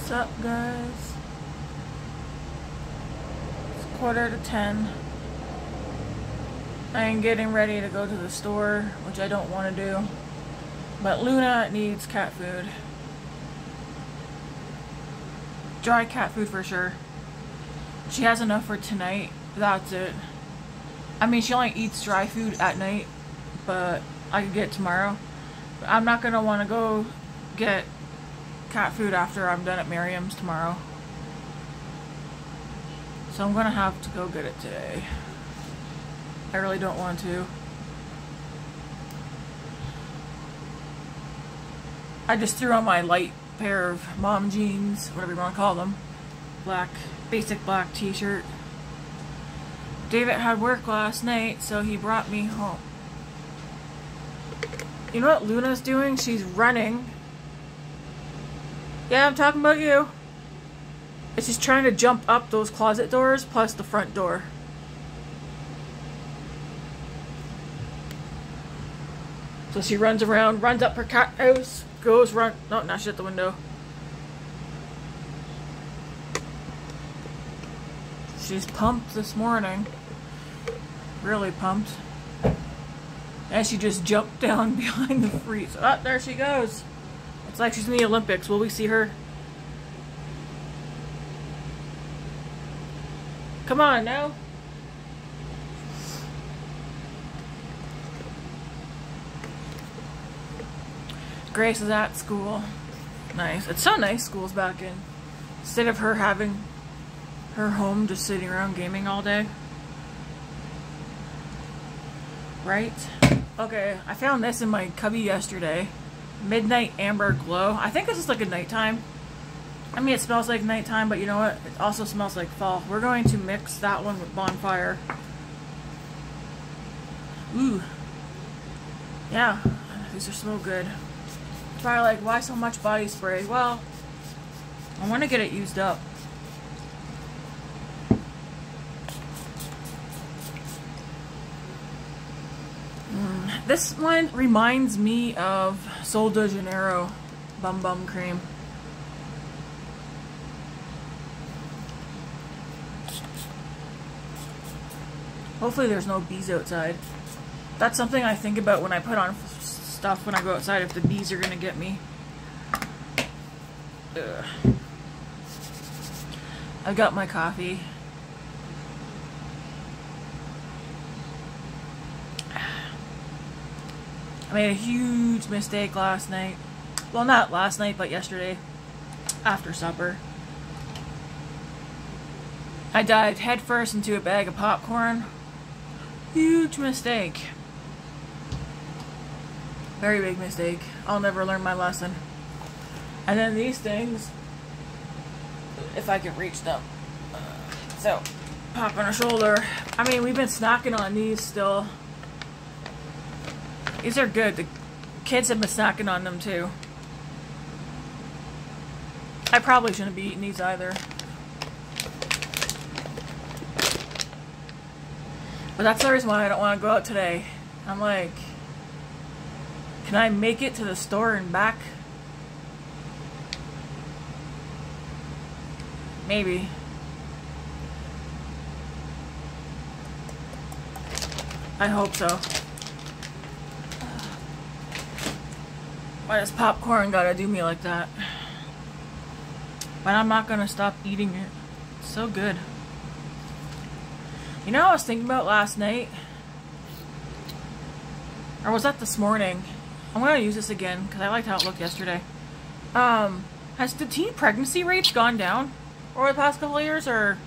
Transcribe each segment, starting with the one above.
What's up, guys? It's 9:45. I am getting ready to go to the store, which I don't want to do. But Luna needs cat food. Dry cat food for sure. She has enough for tonight. That's it. I mean, she only eats dry food at night, but I could get it tomorrow. But I'm not gonna want to go get cat food after I'm done at Miriam's tomorrow. So I'm gonna have to go get it today. I really don't want to. I just threw on my light pair of mom jeans, whatever you want to call them. Black, basic black t-shirt. David had work last night, so he brought me home. You know what Luna's doing? She's running. Yeah, I'm talking about you. And she's trying to jump up those closet doors plus the front door. So she runs around, runs up her cat house, goes run. No, now she's at the window. She's pumped this morning. Really pumped. And she just jumped down behind the freezer. Oh, there she goes. It's like she's in the Olympics. Will we see her? Come on now. Grace is at school. Nice. It's so nice school's back in. Instead of her having her home just sitting around gaming all day. Right? Okay, I found this in my cubby yesterday. Midnight Amber Glow. I think this is like a nighttime. I mean, it smells like nighttime, but you know what? It also smells like fall. We're going to mix that one with Bonfire. Ooh. Yeah, these are so good. Probably like, why so much body spray? Well, I want to get it used up. This one reminds me of Sol de Janeiro Bum Bum Cream. Hopefully there's no bees outside. That's something I think about when I put on stuff when I go outside, if the bees are gonna get me. Ugh. I got my coffee. I made a huge mistake last night. Well, not last night, but yesterday. After supper. I dived headfirst into a bag of popcorn. Huge mistake. Very big mistake. I'll never learn my lesson. And then these things, if I can reach them. So, pop on a shoulder. I mean, we've been snacking on these still. These are good. The kids have been snacking on them too. I probably shouldn't be eating these either. But that's the reason why I don't want to go out today. I'm like, can I make it to the store and back? Maybe. I hope so. Why does popcorn gotta do me like that? But I'm not gonna stop eating it. It's so good. You know what I was thinking about last night? Or was that this morning? I'm gonna use this again because I liked how it looked yesterday. Has the teen pregnancy rates gone down over the past couple of years, or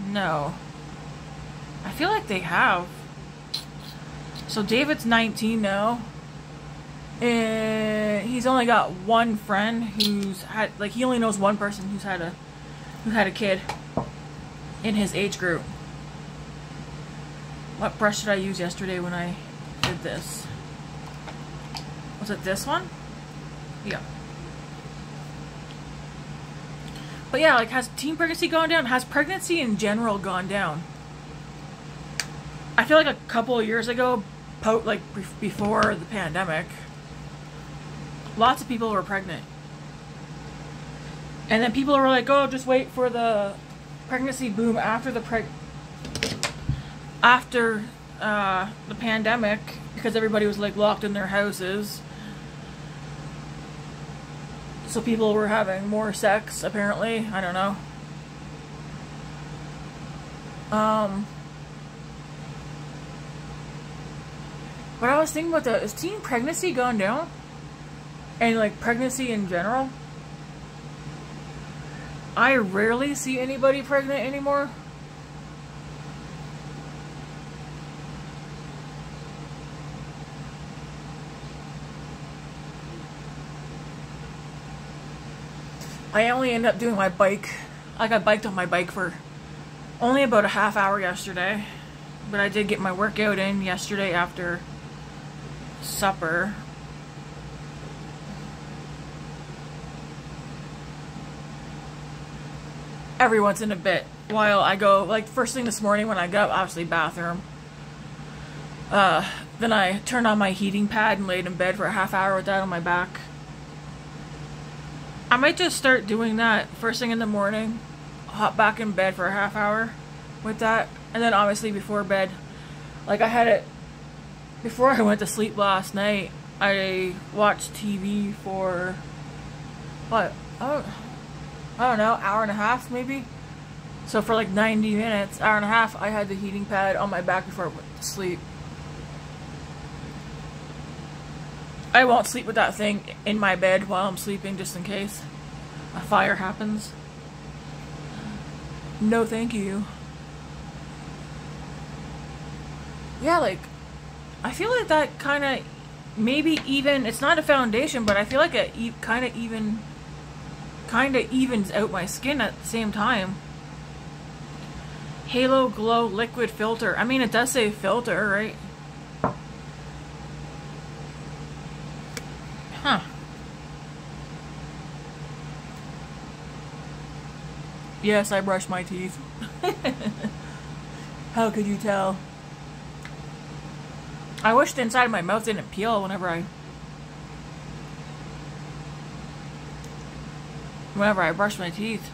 no? I feel like they have. So David's 19 now. And he's only got one friend who's had, like, he only knows one person who had a kid in his age group. What brush did I use yesterday when I did this? Was it this one? Yeah. But yeah, like, has teen pregnancy gone down? Has pregnancy in general gone down? I feel like a couple of years ago, like before the pandemic, lots of people were pregnant. And then people are like, oh, just wait for the pregnancy boom after the pandemic, because everybody was like locked in their houses. So people were having more sex, apparently. I don't know. But I was thinking about that. Is teen pregnancy gone down? And like pregnancy in general? I rarely see anybody pregnant anymore. I only end up doing my bike. Like, I biked on my bike for only about a half hour yesterday. But I did get my workout in yesterday after supper. Every once in a bit, while I go, like, first thing this morning when I got up, obviously bathroom. Then I turned on my heating pad and laid in bed for a half hour with that on my back. I might just start doing that first thing in the morning, hop back in bed for a half hour with that, and then obviously before bed, like I had it, before I went to sleep last night, I watched TV for, what, I don't know, hour and a half maybe? So for like 90 minutes, hour and a half, I had the heating pad on my back before I went to sleep. I won't sleep with that thing in my bed while I'm sleeping, just in case a fire happens. No thank you. Yeah, like, I feel like that kind of, maybe even, it's not a foundation, but I feel like it kind of evens out my skin at the same time. Halo Glow Liquid Filter. I mean, it does say filter, right? Huh. Yes, I brush my teeth. How could you tell? I wish the inside of my mouth didn't peel whenever I brush my teeth.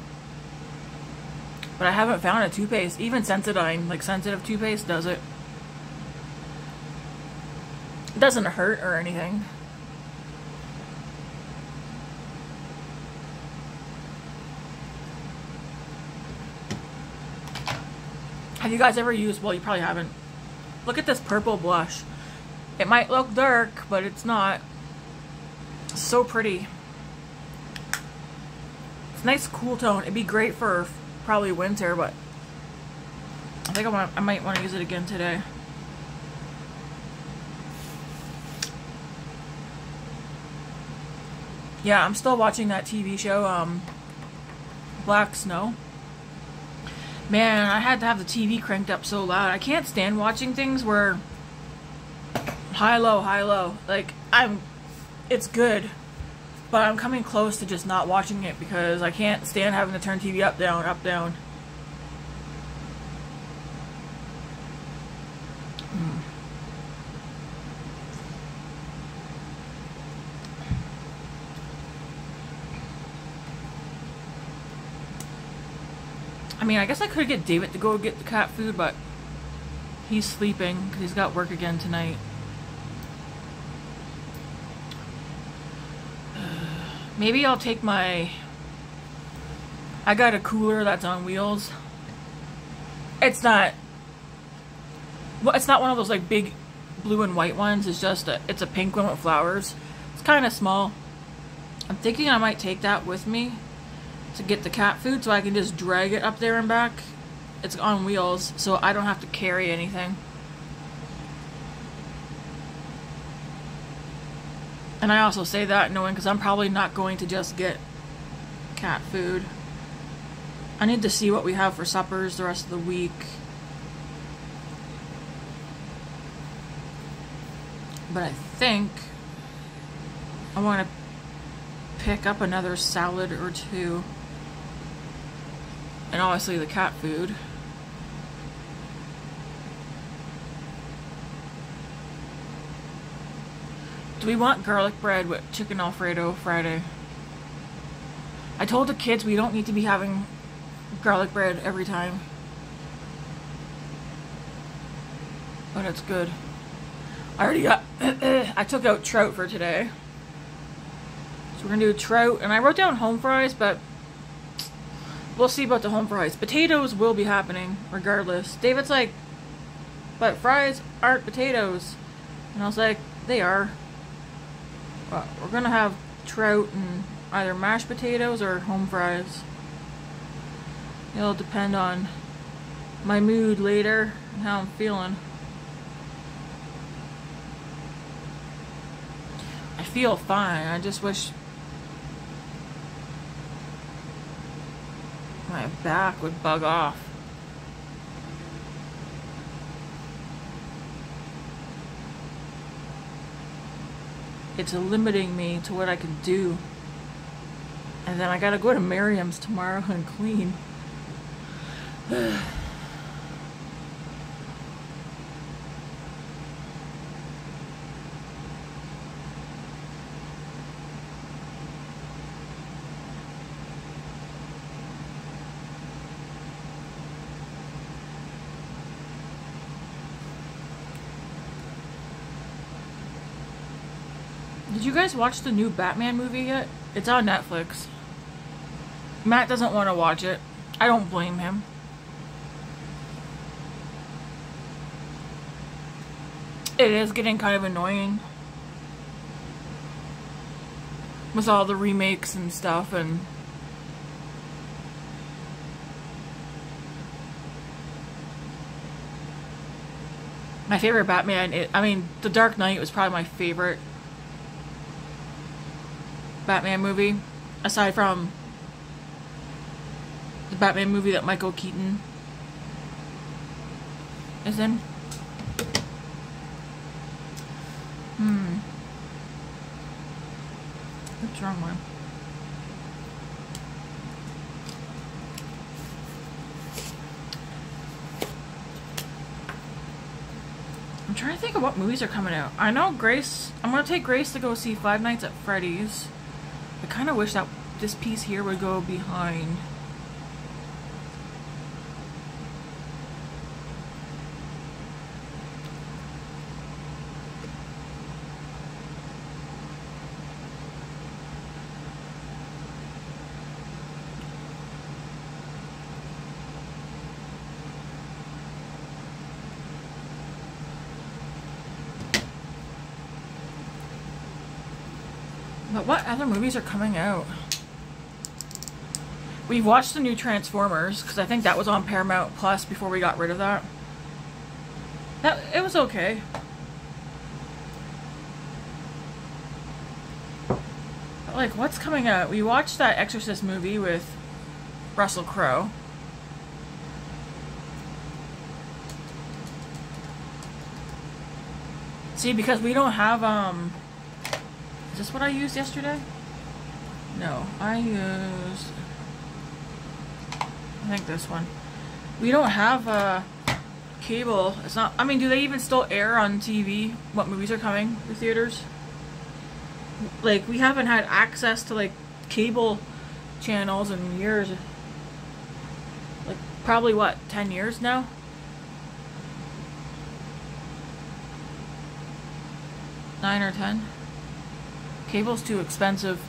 But I haven't found a toothpaste. Even Sensodyne, like sensitive toothpaste, does it. It doesn't hurt or anything. Have you guys ever used, well, you probably haven't. Look at this purple blush. It might look dark, but it's not. It's so pretty. It's a nice cool tone. It'd be great for probably winter, but I think I might want to use it again today. Yeah, I'm still watching that TV show, Black Snow. Man, I had to have the TV cranked up so loud. I can't stand watching things where high, low, high, low. Like, it's good, but I'm coming close to just not watching it because I can't stand having to turn TV up, down, up, down. I mean, I guess I could get David to go get the cat food, but he's sleeping because he's got work again tonight. Maybe I'll take I got a cooler that's on wheels. It's not one of those like big blue and white ones. It's just it's a pink one with flowers. It's kind of small. I'm thinking I might take that with me to get the cat food so I can just drag it up there and back. It's on wheels, so I don't have to carry anything. And I also say that knowing because I'm probably not going to just get cat food. I need to see what we have for suppers the rest of the week. But I think I want to pick up another salad or two. And obviously the cat food. Do we want garlic bread with chicken Alfredo Friday? I told the kids we don't need to be having garlic bread every time. But it's good. I already got, I took out trout for today. So we're gonna do trout, and I wrote down home fries, but we'll see about the home fries. Potatoes will be happening regardless. David's like, but fries aren't potatoes. And I was like, they are. Well, we're gonna have trout and either mashed potatoes or home fries. It'll depend on my mood later and how I'm feeling. I feel fine. I just wish my back would bug off. It's limiting me to what I can do. And then I gotta go to Miriam's tomorrow and clean. Did you guys watch the new Batman movie yet? It's on Netflix. Matt doesn't want to watch it. I don't blame him. It is getting kind of annoying with all the remakes and stuff, and my favorite Batman, I mean, The Dark Knight was probably my favorite Batman movie, aside from the Batman movie that Michael Keaton is in. What's wrong one? I'm trying to think of what movies are coming out. I know Grace, I'm gonna take Grace to go see Five Nights at Freddy's. I kind of wish that this piece here would go behind. But what other movies are coming out? We've watched the new Transformers, because I think that was on Paramount Plus before we got rid of that. It was okay. But like, what's coming out? We watched that Exorcist movie with Russell Crowe. See, because we don't have, is this what I used yesterday? No, I used, I think this one. We don't have cable. It's not, I mean, do they even still air on TV what movies are coming to theaters? Like, we haven't had access to, like, cable channels in years. Like, probably, what, 10 years now? Nine or 10? Cable's too expensive.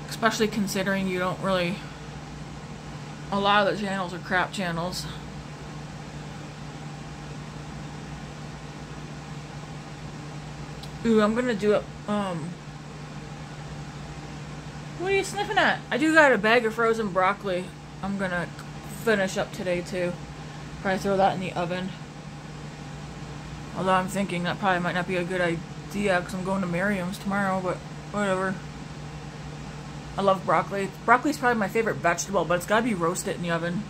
Especially considering you don't really... A lot of the channels are crap channels. Ooh, I'm gonna do it, what are you sniffing at? I do got a bag of frozen broccoli I'm gonna finish up today too. Probably throw that in the oven. Although I'm thinking that probably might not be a good idea because I'm going to Miriam's tomorrow, but whatever. I love broccoli. Broccoli's probably my favorite vegetable, but it's gotta be roasted in the oven.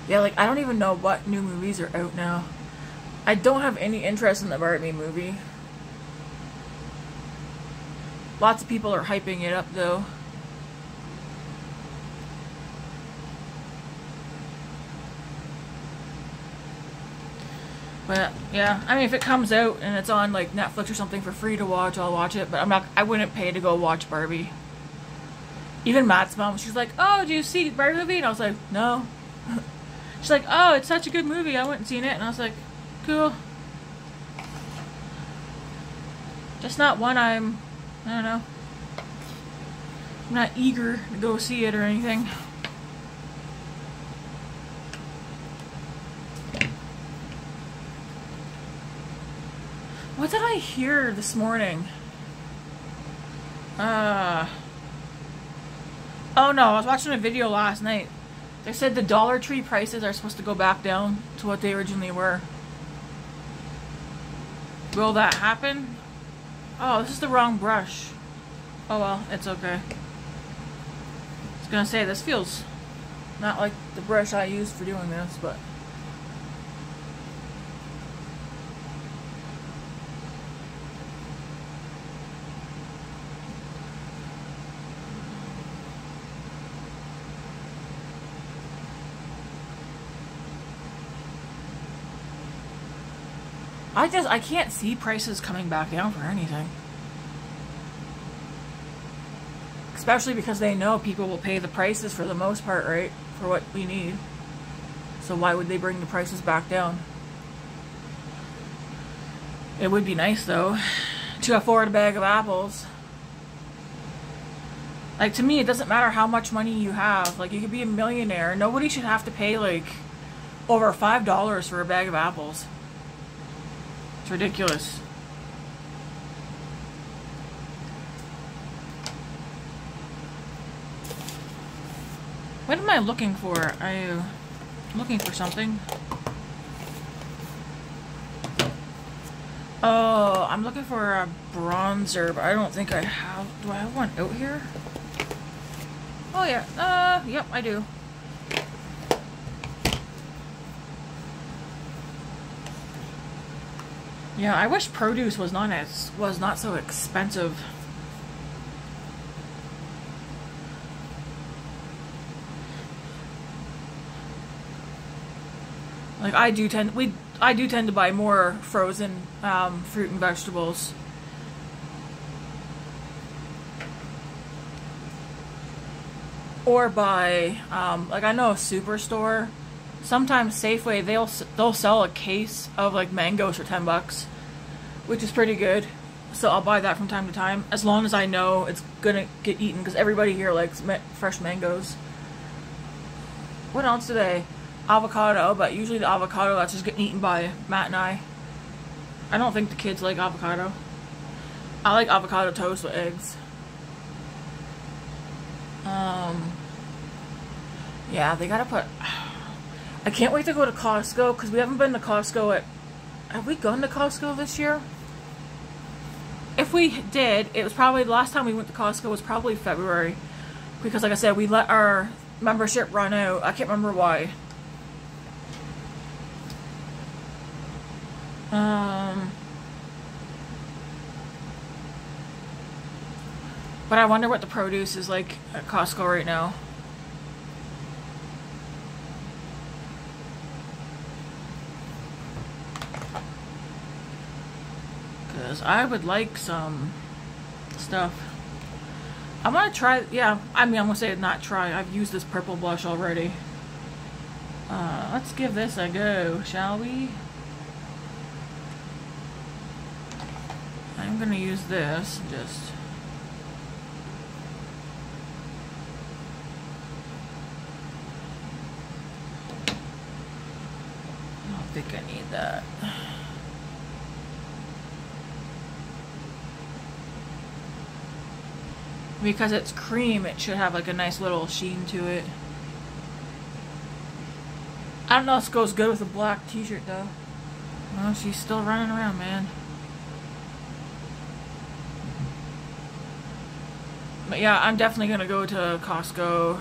Yeah, like, I don't even know what new movies are out now. I don't have any interest in the Barbie movie. Lots of people are hyping it up though. But yeah, I mean, if it comes out and it's on like Netflix or something for free to watch, I'll watch it. But I wouldn't pay to go watch Barbie. Even Matt's mom, she's like, "Oh, do you see Barbie movie?" And I was like, "No." She's like, "Oh, it's such a good movie. I went and seen it." And I was like, "Cool." Just not one I don't know. I'm not eager to go see it or anything. What did I hear this morning? Oh no, I was watching a video last night. They said the Dollar Tree prices are supposed to go back down to what they originally were. Will that happen? Oh, this is the wrong brush. Oh well, it's okay. I was gonna say, this feels not like the brush I used for doing this, but... I can't see prices coming back down for anything. Especially because they know people will pay the prices for the most part, right? For what we need. So why would they bring the prices back down? It would be nice though to afford a bag of apples. Like, to me, it doesn't matter how much money you have. Like, you could be a millionaire. Nobody should have to pay like over $5 for a bag of apples. It's ridiculous. What am I looking for? I'm looking for something. Oh, I'm looking for a bronzer, but I don't think I have. Do I have one out here? Oh yeah. Yep, I do. Yeah, I wish produce was not so expensive. Like, I do tend to buy more frozen fruit and vegetables. Or buy like, I know a Superstore. Sometimes Safeway, they'll sell a case of like mangoes for $10, which is pretty good. So I'll buy that from time to time, as long as I know it's gonna get eaten, because everybody here likes fresh mangoes. What else today? Avocado, but usually the avocado that's just getting eaten by Matt and I. I don't think the kids like avocado. I like avocado toast with eggs. Yeah, they gotta put... I can't wait to go to Costco, because we haven't been to Costco at... Have we gone to Costco this year? If we did, it was probably... The last time we went to Costco was probably February. Because, like I said, we let our membership run out. I can't remember why. But I wonder what the produce is like at Costco right now. Because I would like some stuff. I'm gonna try, yeah, I mean, I'm gonna say not try. I've used this purple blush already. Let's give this a go, shall we? I'm gonna use this, just... I don't think I need that. Because it's cream, it should have like a nice little sheen to it. I don't know if this goes good with a black t-shirt though. Oh, she's still running around, man. But yeah, I'm definitely gonna go to Costco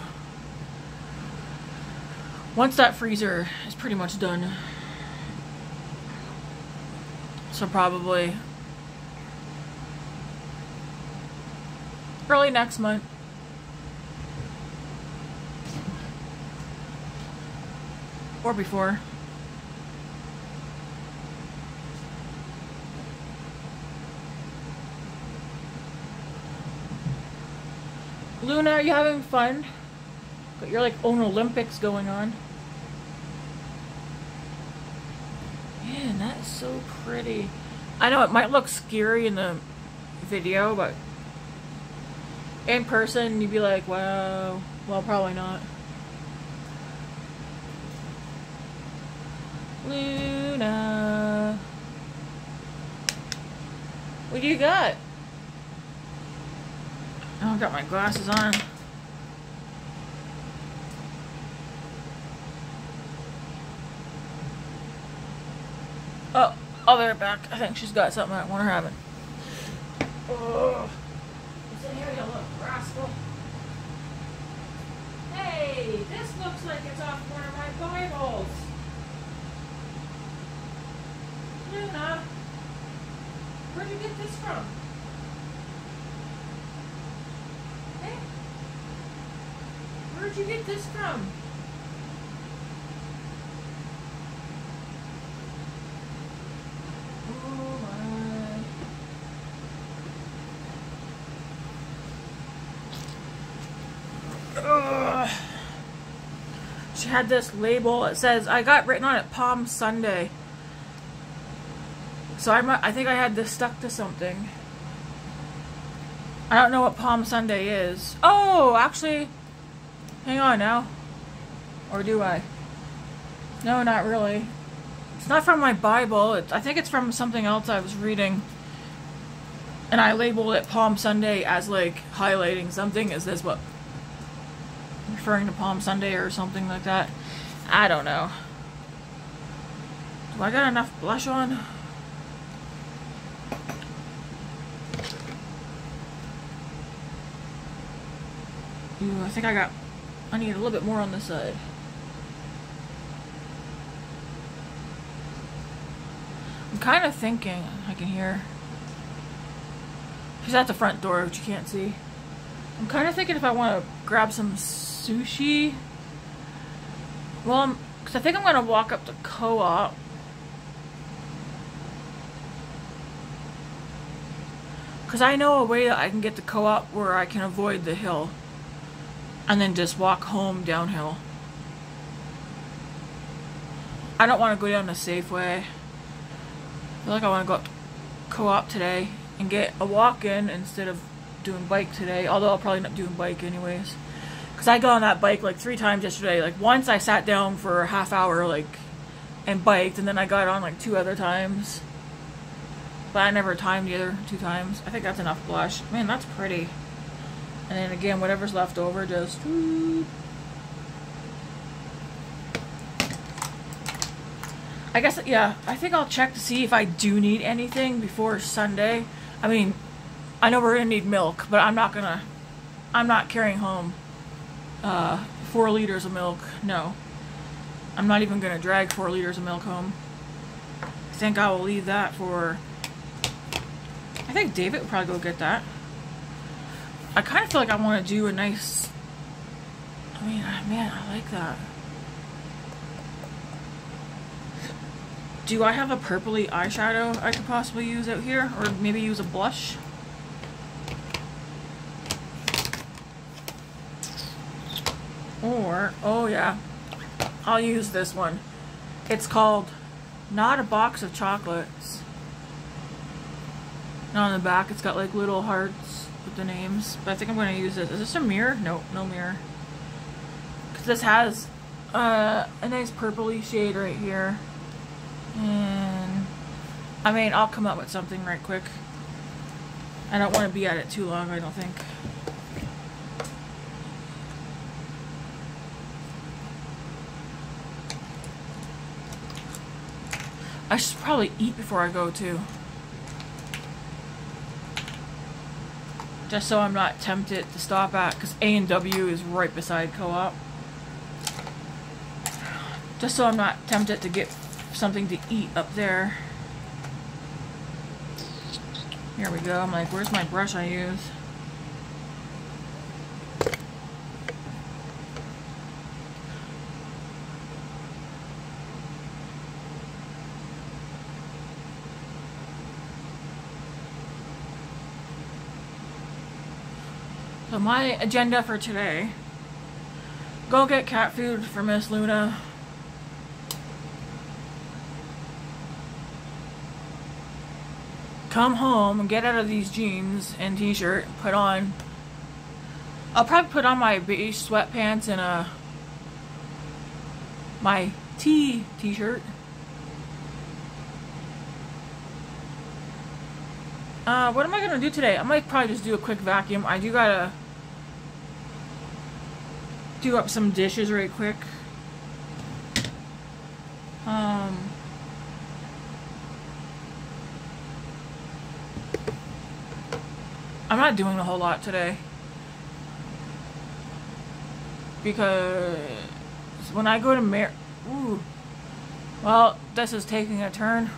once that freezer is pretty much done. So probably Early next month. Or before. Luna, are you having fun? Got your like own Olympics going on. Man, that is so pretty. I know it might look scary in the video, but in person you'd be like, wow. Well, probably not. Luna, what do you got? Oh, I've got my glasses on. Oh, they're back. I think she's got something I want her having. Oh, it's in here, you little rascal. Hey, this looks like it's off one of my Bibles. Luna, where'd you get this from? Hey, where'd you get this from? Oh my. Ugh. She had this label. It says, I got written on it Palm Sunday. So I think I had this stuck to something. I don't know what Palm Sunday is. Oh, actually, hang on now. Or do I? No, not really. It's not from my Bible. I think it's from something else I was reading. And I labeled it Palm Sunday as like highlighting something. Is this what? Referring to Palm Sunday or something like that? I don't know. Do I got enough blush on? Ooh, I think I need a little bit more on this side. I'm kind of thinking, I can hear. She's at the front door, which you can't see. I'm kind of thinking if I want to grab some sushi. Well, because I think I'm going to walk up to Co-op. Because I know a way that I can get to Co-op where I can avoid the hill. And then just walk home downhill. I don't want to go down the Safeway. I feel like I want to go up to Co-op today and get a walk-in instead of doing bike today. Although I'll probably not doing bike anyways. Because I got on that bike like 3 times yesterday. Like once I sat down for a half hour like and biked, and then I got on like 2 other times. But I never timed the other 2 times. I think that's enough blush. Man, that's pretty. And then again, whatever's left over, just... I guess, yeah, I think I'll check to see if I do need anything before Sunday. I mean, I know we're gonna need milk, but I'm not carrying home 4 liters of milk. No. I'm not even gonna drag 4 liters of milk home. I think I will leave that for... I think David would probably go get that. I kind of feel like I want to do a nice... I mean, man, I like that. Do I have a purpley eyeshadow I could possibly use out here? Or maybe use a blush? Or, oh yeah, I'll use this one. It's called Not a Box of Chocolates. And on the back it's got like little hearts with the names, but I think I'm going to use this. Is this a mirror? No, no mirror. Because this has a nice purpley shade right here. And I mean, I'll come up with something right quick. I don't want to be at it too long, I don't think. I should probably eat before I go too. Just so I'm not tempted to stop at, because A&W is right beside Co-op. Just so I'm not tempted to get something to eat up there. Here we go. I'm like, where's my brush I use? So my agenda for today: go get cat food for Miss Luna. Come home and get out of these jeans and t-shirt. Put on. I'll probably put on my beige sweatpants and my t-shirt. What am I gonna do today? I might probably just do a quick vacuum. I do gotta do up some dishes right quick. I'm not doing a whole lot today because when I go to well, this is taking a turn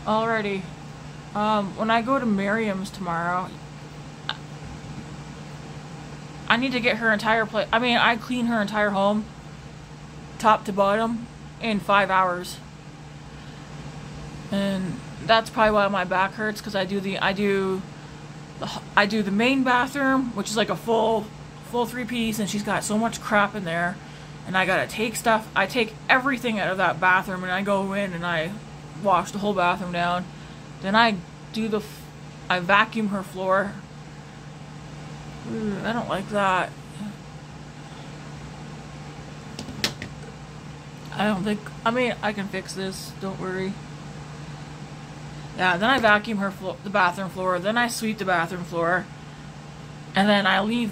already. When I go to Miriam's tomorrow, I need to get her entire place. I mean, I clean her entire home, top to bottom, in 5 hours, and that's probably why my back hurts, because I do the main bathroom, which is like a full 3-piece, and she's got so much crap in there, and I gotta take stuff. I take everything out of that bathroom, and I go in and I wash the whole bathroom down. Then I vacuum her floor. I don't like that. I mean, I can fix this, don't worry. Yeah, then I vacuum the bathroom floor, then I sweep the bathroom floor, and then I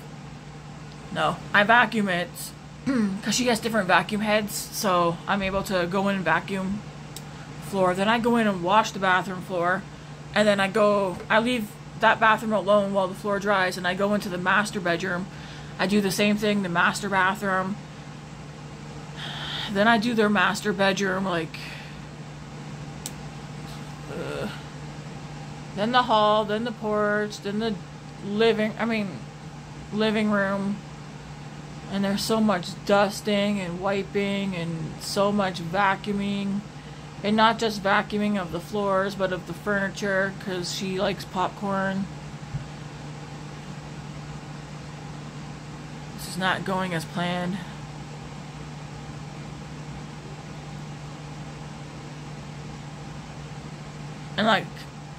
vacuum it, because she has different vacuum heads, so I'm able to go in and vacuum floor. Then I go in and wash the bathroom floor, and then I leave that bathroom alone while the floor dries, and I go into the master bedroom. I do the same thing, the master bathroom. Then I do their master bedroom, then the hall, then the porch, then the living room. And there's so much dusting and wiping and so much vacuuming. And not just vacuuming of the floors, but of the furniture, because she likes popcorn. This is not going as planned. And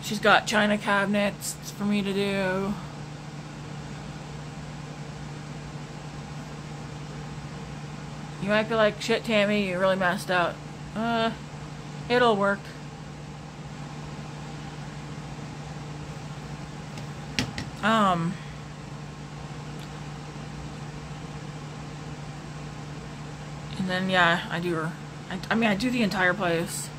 she's got china cabinets for me to do. You might be like, shit, Tammy, you really messed up. It'll work. And then, yeah, I do the entire place.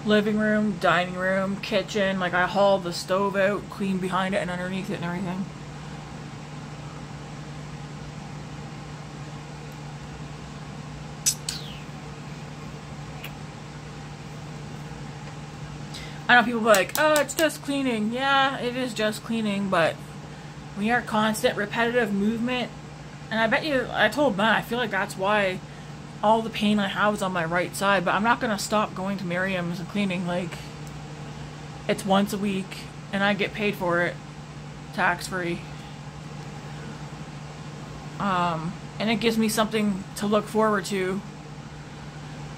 Living room, dining room, kitchen. I haul the stove out, clean behind it and underneath it and everything. I know people be like, oh, it's just cleaning. Yeah, it is just cleaning, but when you're constant, repetitive movement, and I bet you, I told Matt, I feel like that's why all the pain I have is on my right side, but I'm not going to stop going to Miriam's and cleaning. It's once a week, and I get paid for it, tax-free. And it gives me something to look forward to,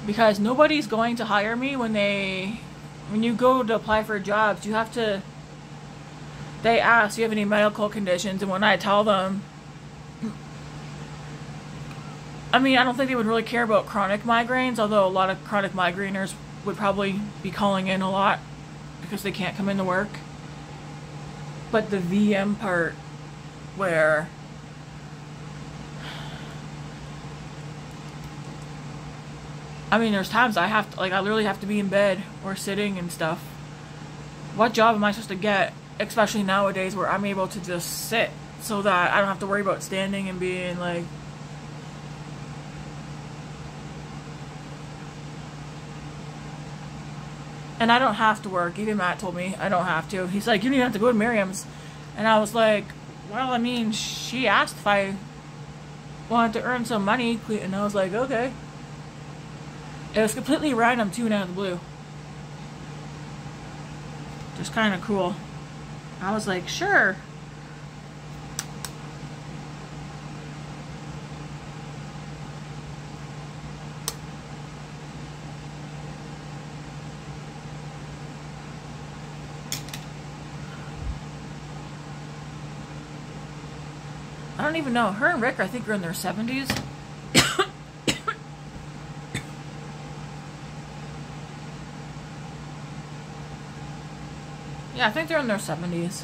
because nobody's going to hire me when you go to apply for jobs. They ask, do you have any medical conditions? And when I tell them, I don't think they would really care about chronic migraines, although a lot of chronic migraineurs would probably be calling in a lot because they can't come into work. But the VM part, where there's times I have to, I literally have to be in bed or sitting and stuff. What job am I supposed to get, especially nowadays, where I'm able to just sit so that I don't have to worry about standing and being and I don't have to work. Even Matt told me I don't have to. He's like, you don't even have to go to Miriam's. And I was like, well, she asked if I wanted to earn some money, and I was like, okay. It was completely random too, and out of the blue. is kind of cool. I was like, sure. I don't even know. Her and Rick, I think, are in their 70s. Yeah, I think they're in their 70s.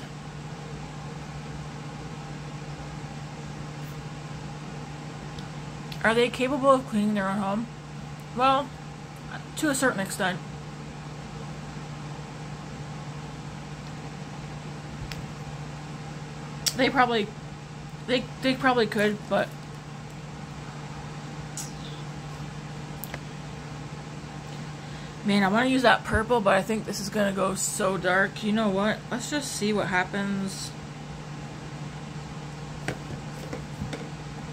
Are they capable of cleaning their own home? Well, to a certain extent. They probably could, but man, I want to use that purple, but I think this is gonna go so dark. You know what? Let's just see what happens.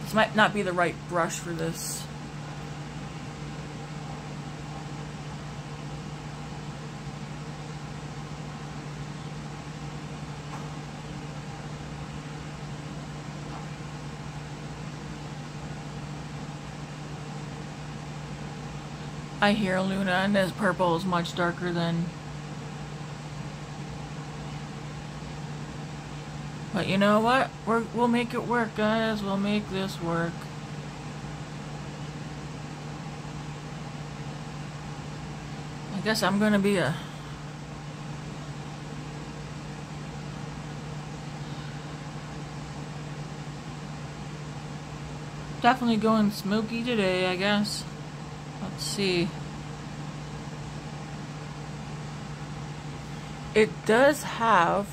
This might not be the right brush for this. I hear Luna, and this purple is much darker than... But you know what? We'll make it work, guys. We'll make this work. I guess I'm gonna be a... Definitely going smoky today, I guess. Let's see. It does have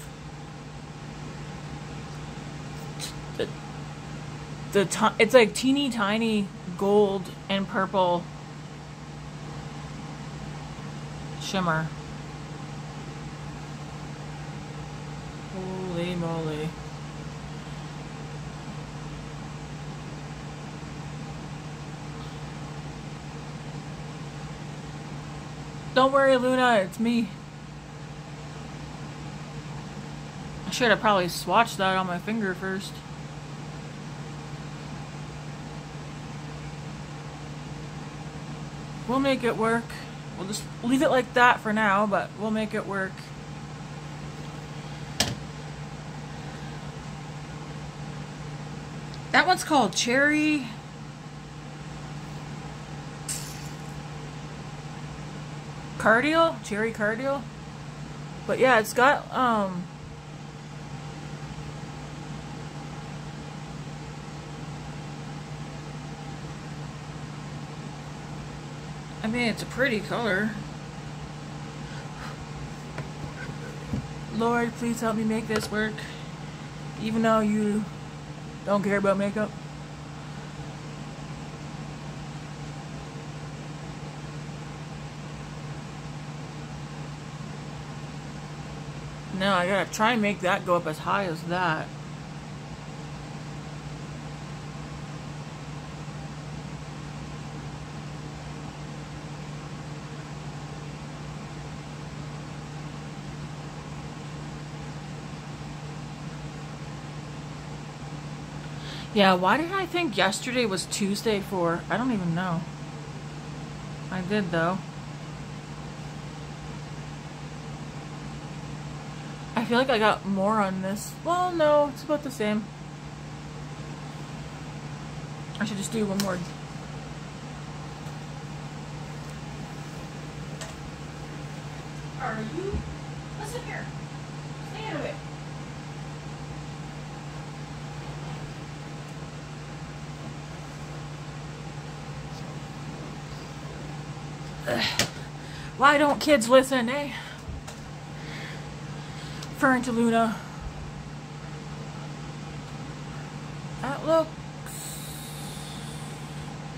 it's like teeny tiny gold and purple shimmer. Holy moly. Don't worry, Luna, it's me. I should have probably swatched that on my finger first. We'll make it work. We'll just leave it like that for now, but we'll make it work. That one's called Cherry... Cardial? Cherry Cardial? But yeah, it's got, I mean, it's a pretty color. Lord, please help me make this work. Even though you don't care about makeup. No, I gotta try and make that go up as high as that. Yeah, why did I think yesterday was Tuesday for? I don't even know. I did though. I feel like I got more on this. Well, no, it's about the same. I should just do one more. Are you? Listen here. Stay out of it. Why don't kids listen, eh? Referring to Luna. That looks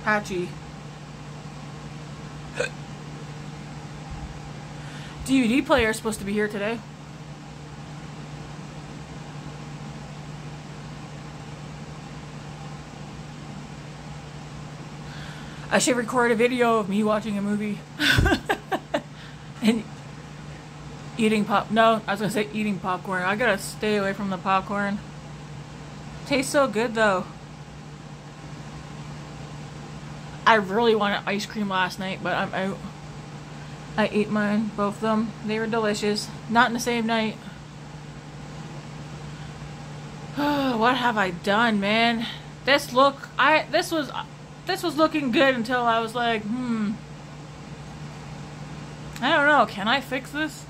patchy. DVD player is supposed to be here today. I should record a video of me watching a movie. And Eating pop. No, I was gonna say eating popcorn. I gotta stay away from the popcorn. Tastes so good though. I really wanted ice cream last night, but I'm out. I ate mine, both of them. They were delicious. Not in the same night. What have I done, man? This was looking good until I was like, I don't know. Can I fix this?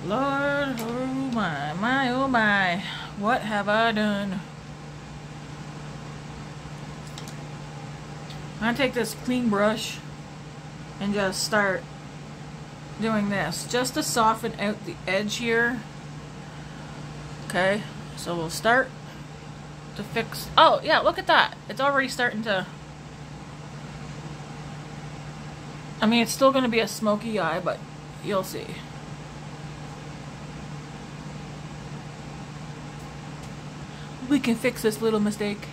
Lord, oh my, oh my. What have I done? I'm gonna take this clean brush and just start doing this just to soften out the edge here. Okay, so we'll start to fix. Oh yeah, look at that. It's already starting to. I mean, it's still gonna be a smoky eye, but you'll see. We can fix this little mistake.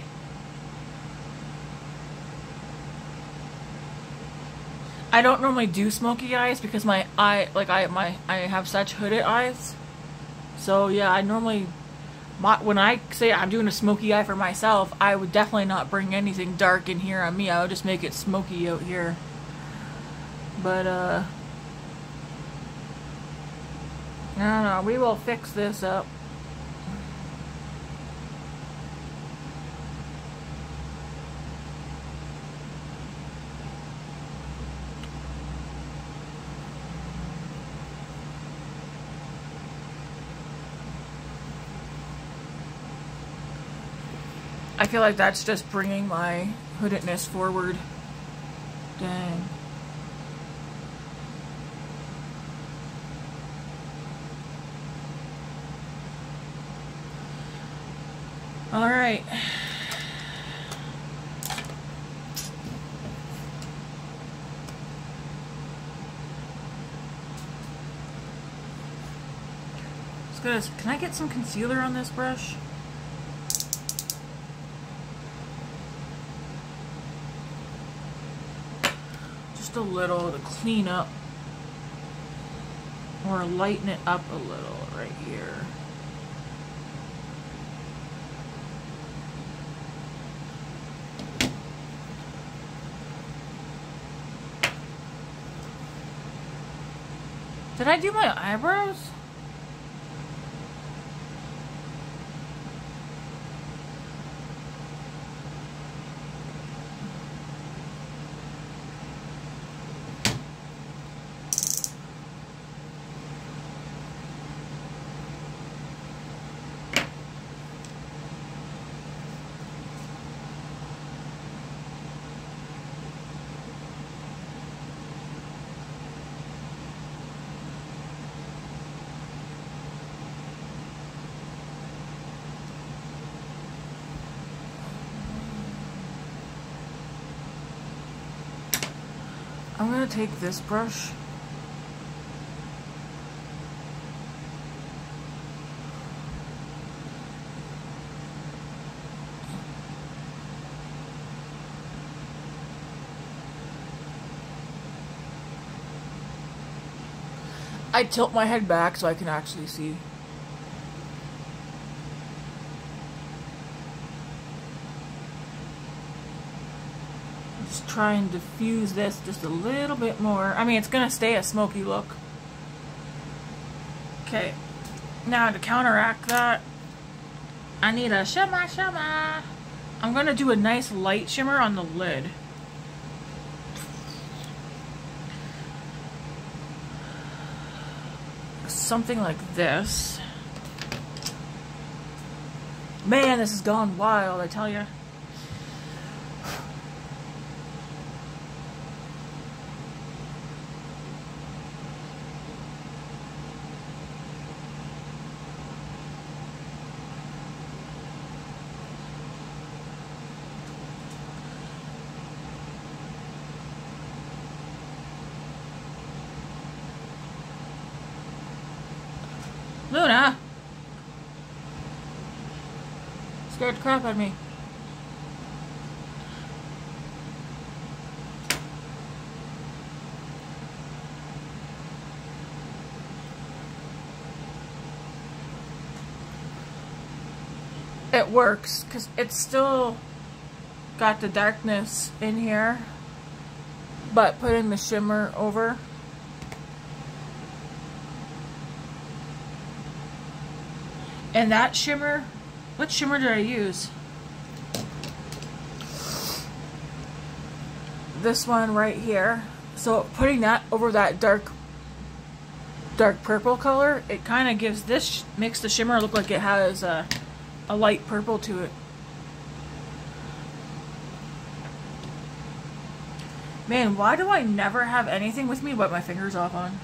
I don't normally do smoky eyes because my eye, like I have such hooded eyes. So yeah, I normally, when I say I'm doing a smoky eye for myself, I would definitely not bring anything dark in here on me. I would just make it smoky out here. But I don't know. We will fix this up. I feel like that's just bringing my hoodedness forward. Dang. All right. Can I get some concealer on this brush? A little to clean up or lighten it up a little right here. Did I do my eyebrows? I'm gonna take this brush. I tilt my head back so I can actually see. Just try and diffuse this just a little bit more. I mean, it's gonna stay a smoky look. Okay, now to counteract that, I need a shimmer. I'm gonna do a nice light shimmer on the lid. Something like this. Man, this has gone wild, I tell you. Luna! Scared the crap out of me. It works because it's still got the darkness in here, but putting the shimmer over. And that shimmer, what shimmer did I use? This one right here. So putting that over that dark purple color, it kind of gives this, makes the shimmer look like it has a light purple to it. Man, why do I never have anything with me but my fingers off on?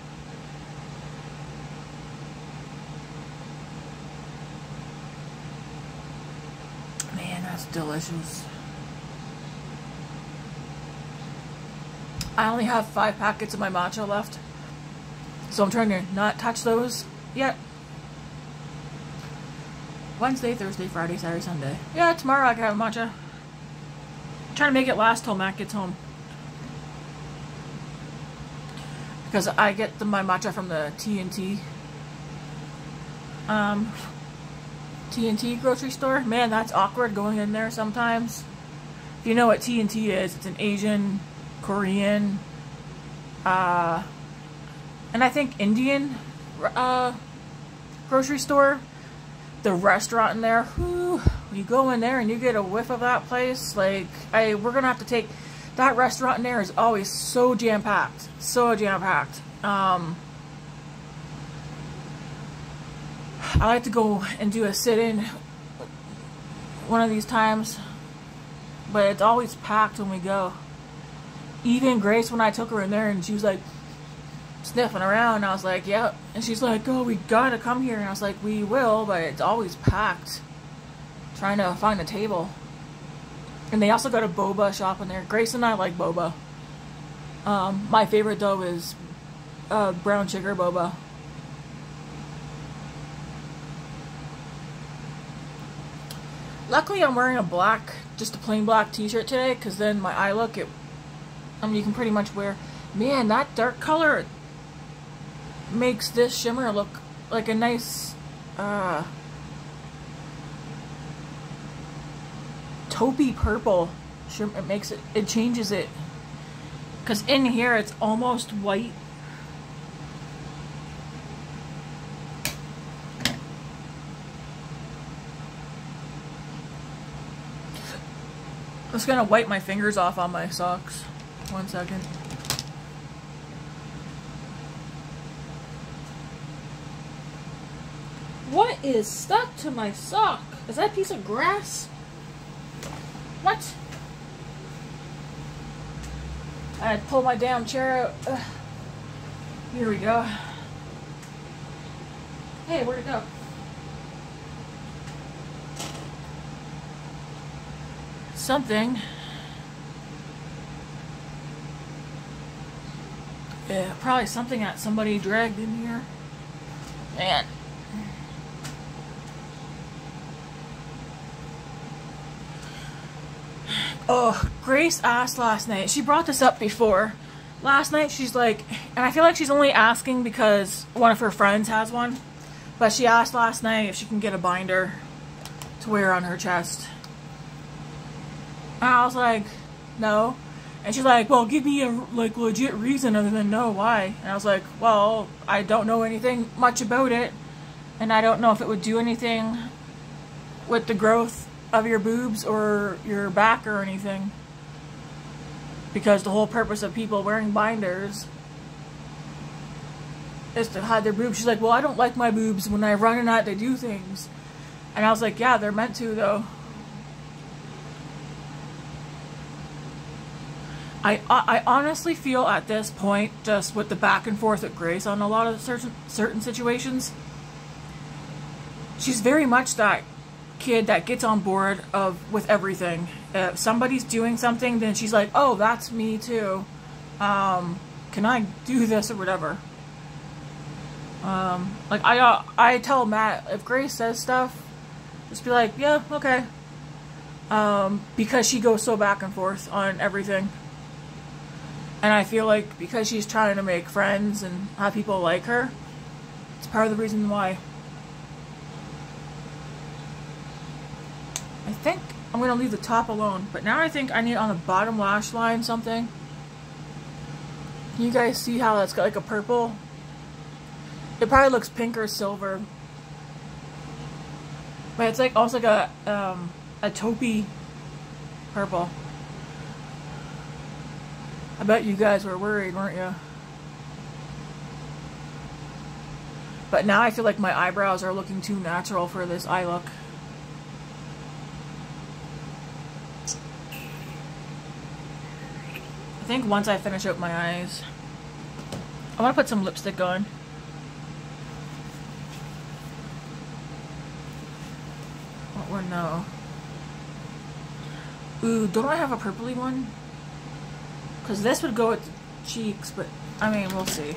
Man, that's delicious. I only have 5 packets of my matcha left, so I'm trying to not touch those yet. Wednesday, Thursday, Friday, Saturday, Sunday. Yeah, tomorrow I can have a matcha. I'm trying to make it last till Matt gets home. Because I get my matcha from the T&T grocery store. Man, that's awkward going in there sometimes. If you know what T&T is, it's an Asian, Korean, and I think Indian grocery store. The restaurant in there, whew, you go in there and you get a whiff of that place, like, we're gonna have to take, that restaurant in there is always so jam-packed, so jam-packed. I like to go and do a sit-in one of these times, but it's always packed when we go. Even Grace, when I took her in there and she was like sniffing around, and I was like, yep. And she's like, oh, we gotta come here. And I was like, we will, but it's always packed. Trying to find a table. And they also got a boba shop in there. Grace and I like boba. My favorite though is brown sugar boba. Luckily I'm wearing a black, just a plain black t-shirt today, because then my eye look, you can pretty much wear, man, that dark color makes this shimmer look like a nice taupey purple. It makes it changes it, because in here it's almost white. I'm just gonna wipe my fingers off on my socks. 1 second. What is stuck to my sock? Is that a piece of grass? What? I had to pull my damn chair out. Ugh. Here we go. Hey, where'd it go? Something. Yeah, probably something that somebody dragged in here. Man. Oh, Grace asked last night. She brought this up before. Last night she's like, and I feel like she's only asking because one of her friends has one. But she asked last night if she can get a binder to wear on her chest. And I was like, no. And she's like, well, give me a legit reason other than no, why? And I was like, well, I don't know anything much about it. And I don't know if it would do anything with the growth of your boobs or your back or anything. Because the whole purpose of people wearing binders is to hide their boobs. She's like, well, I don't like my boobs. When I run and out, they do things. And I was like, yeah, they're meant to, though. I honestly feel at this point, just with the back and forth with Grace on a lot of certain situations, she's very much that kid that gets on board with everything. If somebody's doing something, then she's like, oh, that's me too. Can I do this or whatever? Like I tell Matt, if Grace says stuff, just be like, yeah, okay. because she goes so back and forth on everything. And I feel like because she's trying to make friends and have people like her, it's part of the reason why. I think I'm going to leave the top alone, but now I think I need on the bottom lash line something. Can you guys see how that's got like a purple? It probably looks pink or silver. But it's like almost like a taupey purple. I bet you guys were worried, weren't you? But now I feel like my eyebrows are looking too natural for this eye look. I think once I finish up my eyes, I want to put some lipstick on. What one now? Ooh, don't I have a purpley one? Because this would go with the cheeks, but I mean, we'll see.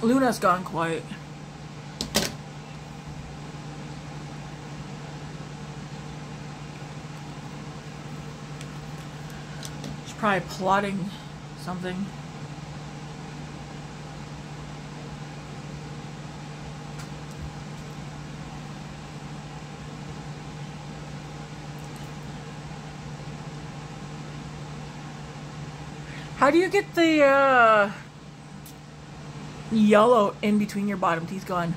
Luna's gone quiet. She's probably plotting something. How do you get the yellow in between your bottom teeth gone?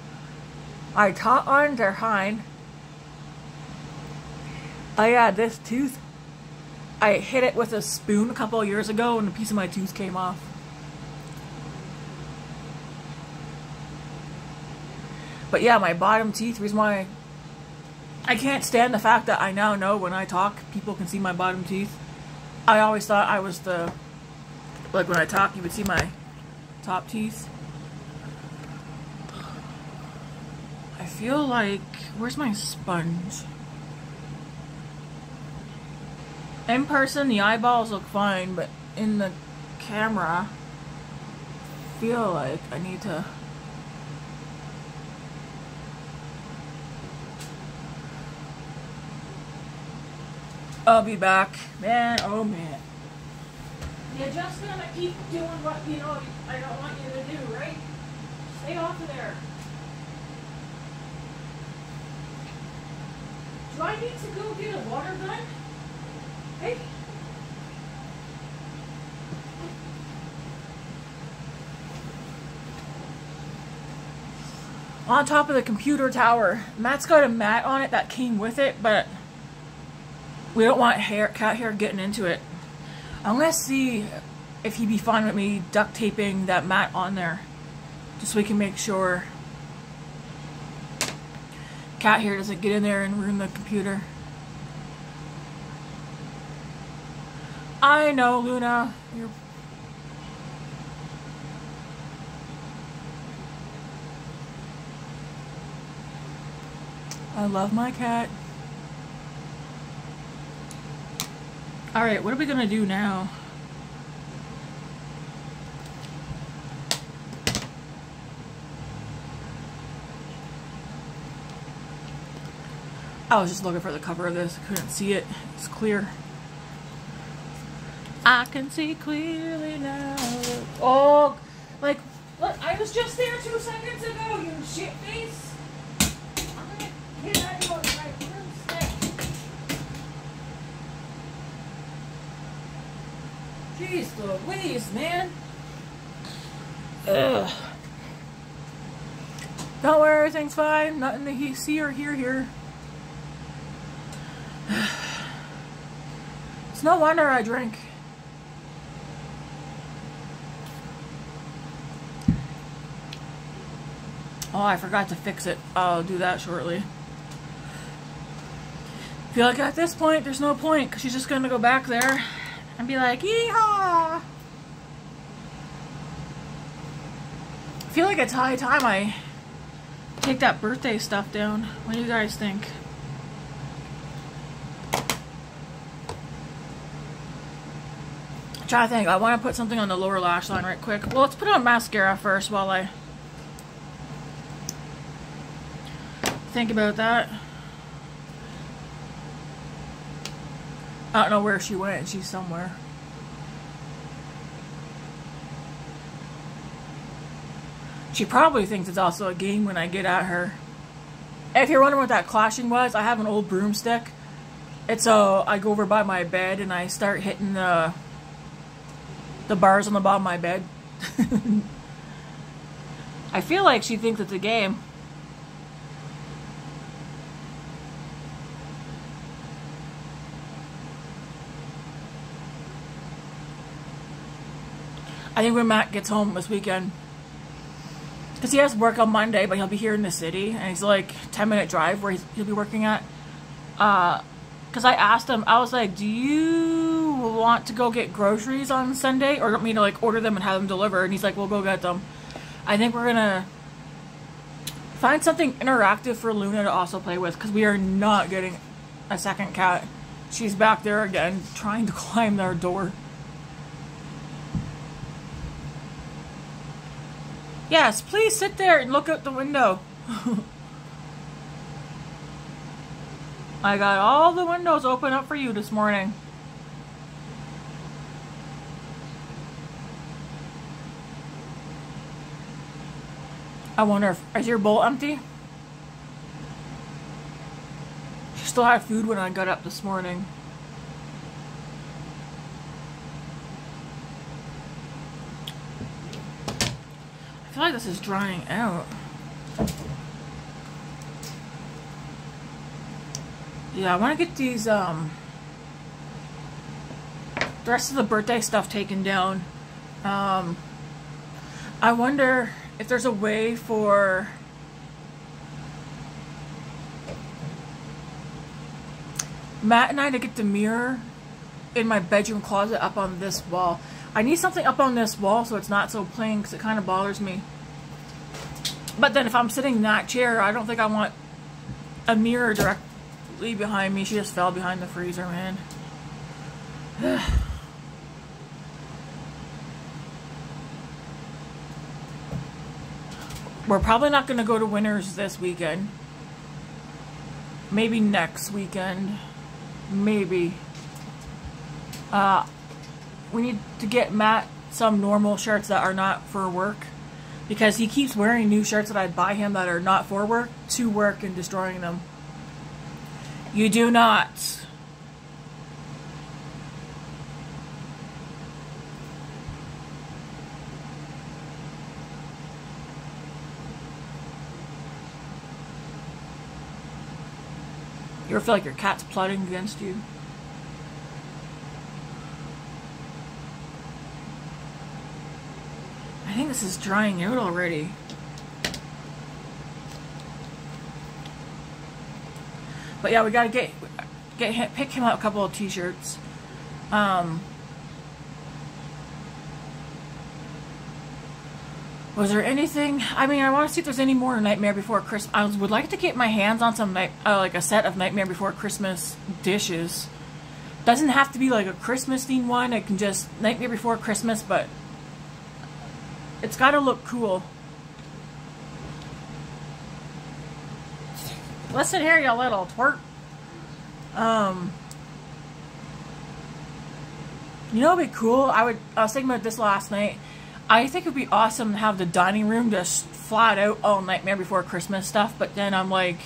I taught on their hind. Oh yeah, this tooth, I hit it with a spoon a couple of years ago and a piece of my tooth came off. But yeah, my bottom teeth, reason why I can't stand the fact that I now know when I talk, people can see my bottom teeth. I always thought I was the, like when I talk, you would see my top teeth. I feel like, where's my sponge? In person, the eyeballs look fine, but in the camera, I feel like I need to... I'll be back. Man, oh man. You're just gonna keep doing what, you know, I don't want you to do, right? Stay off of there. Do I need to go get a water gun? Hey. On top of the computer tower. Matt's got a mat on it that came with it, but we don't want cat hair getting into it. I'm gonna see if he'd be fine with me duct taping that mat on there, just so we can make sure cat hair doesn't get in there and ruin the computer. I know, Luna. I love my cat. Alright, what are we gonna do now? I was just looking for the cover of this. I couldn't see it. It's clear. I can see clearly now. Oh, like, look, I was just there 2 seconds ago, you shit face. I'm gonna get out of your broomstick. Jeez Louise, man. Ugh. Don't worry, everything's fine. Nothing to see or hear here. It's no wonder I drink. Oh, I forgot to fix it. I'll do that shortly. I feel like at this point, there's no point, because she's just going to go back there and be like, yeehaw! I feel like it's high time I take that birthday stuff down. What do you guys think? trying to think. I want to put something on the lower lash line right quick. Well, let's put on mascara first while I think about that. I don't know where she went. She's somewhere. She probably thinks it's also a game when I get at her. If you're wondering what that clashing was, I have an old broomstick. It's I go over by my bed and I start hitting the bars on the bottom of my bed. I feel like she thinks it's a game. I think when Matt gets home this weekend, because he has to work on Monday, but he'll be here in the city, and he's like 10-minute drive where he'll be working at. Because I asked him, I was like, do you want to go get groceries on Sunday, or want me to like order them and have them delivered? And he's like, we'll go get them. I think we're gonna find something interactive for Luna to also play with, because we are not getting a second cat. She's back there again, trying to climb our door. Yes, please sit there and look out the window. I got all the windows open up for you this morning. I wonder if, is your bowl empty? She still had food when I got up this morning. I feel like this is drying out. Yeah, I want to get these, the rest of the birthday stuff taken down. I wonder if there's a way for Matt and I to get the mirror in my bedroom closet up on this wall. I need something up on this wall so it's not so plain, because it kind of bothers me. But then if I'm sitting in that chair, I don't think I want a mirror directly behind me. She just fell behind the freezer, man. We're probably not going to go to Winners this weekend. Maybe next weekend. Maybe. We need to get Matt some normal shirts that are not for work, because he keeps wearing new shirts that I buy him that are not for work to work and destroying them. You do not. You ever feel like your cat's plotting against you? I think this is drying out already. But yeah, we gotta pick him up a couple of t-shirts. Was there anything? I mean, I want to see if there's any more Nightmare Before Christmas. I would like to get my hands on some like a set of Nightmare Before Christmas dishes. Doesn't have to be like a Christmas themed one. It can just Nightmare Before Christmas, but it's got to look cool. Listen here, you little twerp. You know what'd be cool? I was thinking about this last night. I think it'd be awesome to have the dining room just flat out all Nightmare Before Christmas stuff, but then I'm like,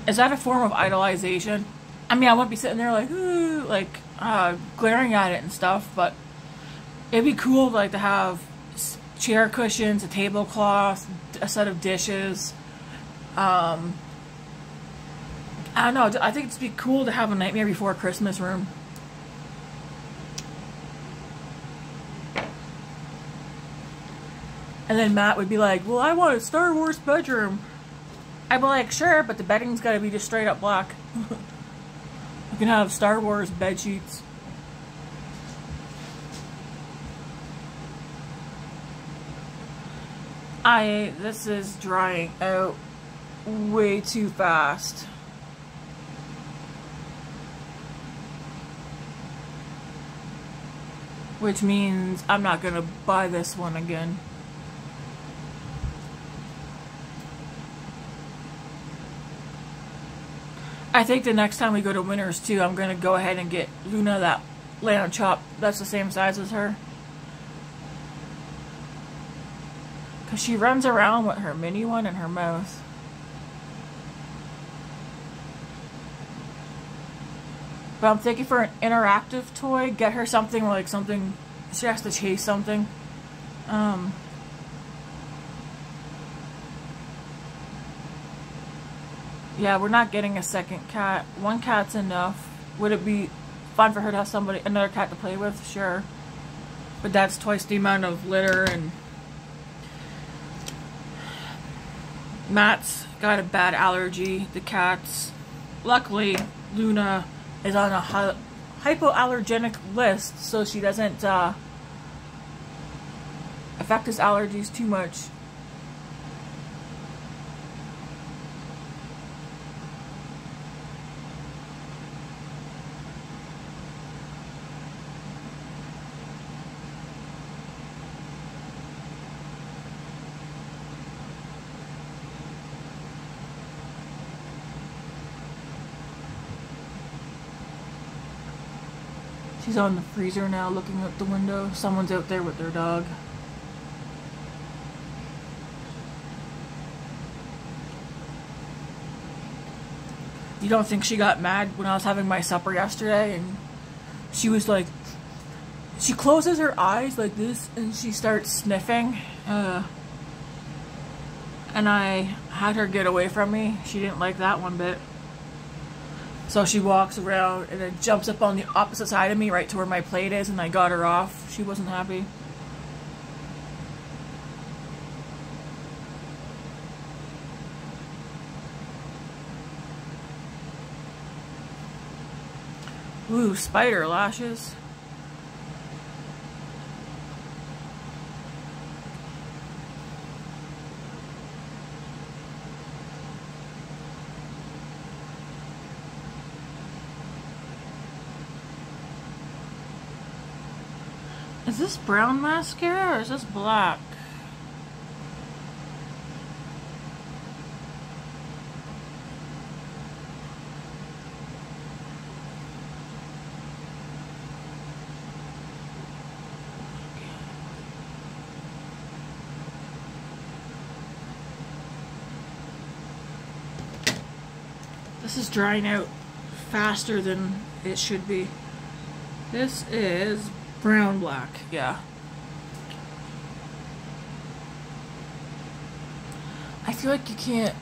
is that a form of idolization? I mean, I wouldn't be sitting there like, ooh, like, glaring at it and stuff, but it'd be cool like to have chair cushions, a tablecloth, a set of dishes. I don't know, I think it'd be cool to have a Nightmare Before Christmas room. And then Matt would be like, well, I want a Star Wars bedroom. I'd be like, sure, but the bedding's gotta be just straight up black. You can have Star Wars bed sheets. This is drying out way too fast. which means I'm not gonna buy this one again. I think the next time we go to Winners too, I'm gonna go ahead and get Luna that lamb chop that's the same size as her. Cause she runs around with her mini one in her mouth. But I'm thinking for an interactive toy, get her something like something she has to chase something. Yeah, we're not getting a second cat. One cat's enough. Would it be fun for her to have another cat to play with? Sure. But that's twice the amount of litter, and Matt's got a bad allergy. The cats, luckily, Luna is on a hypoallergenic list, so she doesn't affect his allergies too much. She's on the freezer now looking out the window. Someone's out there with their dog. You don't think she got mad when I was having my supper yesterday and she was like, she closes her eyes like this and she starts sniffing. And I had her get away from me. She didn't like that one bit. So she walks around and then jumps up on the opposite side of me right to where my plate is, and I got her off. She wasn't happy. Ooh, spider lashes. Is this brown mascara or is this black? This is drying out faster than it should be. This is brown black, yeah. I feel like you can't.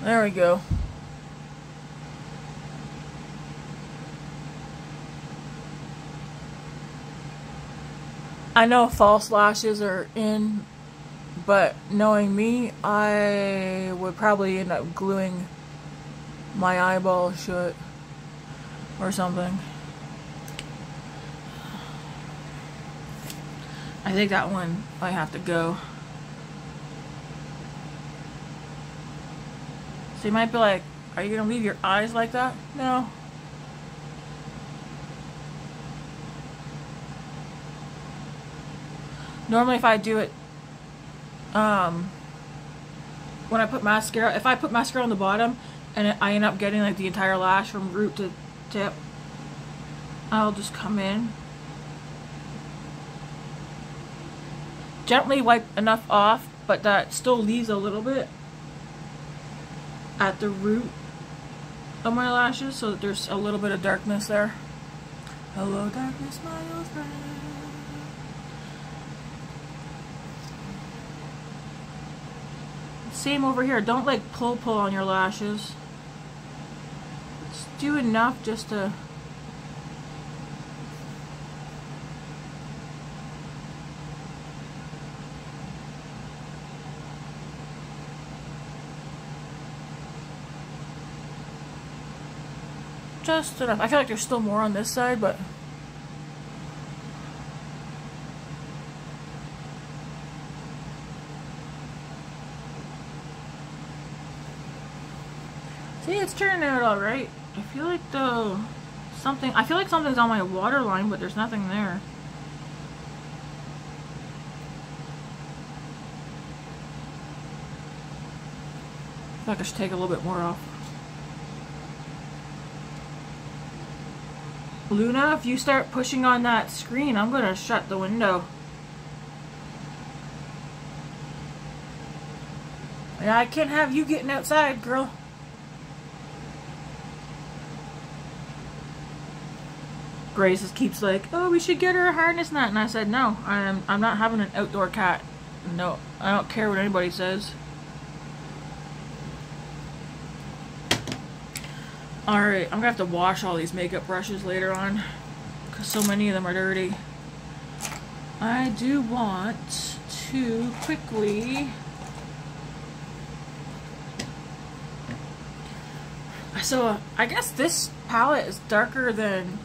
There we go. I know false lashes are in, but knowing me, I would probably end up gluing my eyeball shut or something. I think that one might have to go. So you might be like, are you gonna leave your eyes like that? No. Normally if I do it, when I put mascara, if I put mascara on the bottom and I end up getting like the entire lash from root to tip, I'll just come in, gently wipe enough off, but that still leaves a little bit at the root of my lashes, so that there's a little bit of darkness there. Hello darkness, my old friend. Same over here. Don't like pull on your lashes. Just do enough just to just enough. I feel like there's still more on this side, but See, it's turning out alright. I feel like something's on my water line, but there's nothing there. I feel like I should take a little bit more off. Luna, if you start pushing on that screen, I'm gonna shut the window. Yeah, I can't have you getting outside, girl. Grace just keeps like, oh, we should get her a harness net. And I said, no, I'm not having an outdoor cat. No, I don't care what anybody says. Alright, I'm gonna have to wash all these makeup brushes later on, because so many of them are dirty. I do want to quickly... So, I guess this palette is darker than...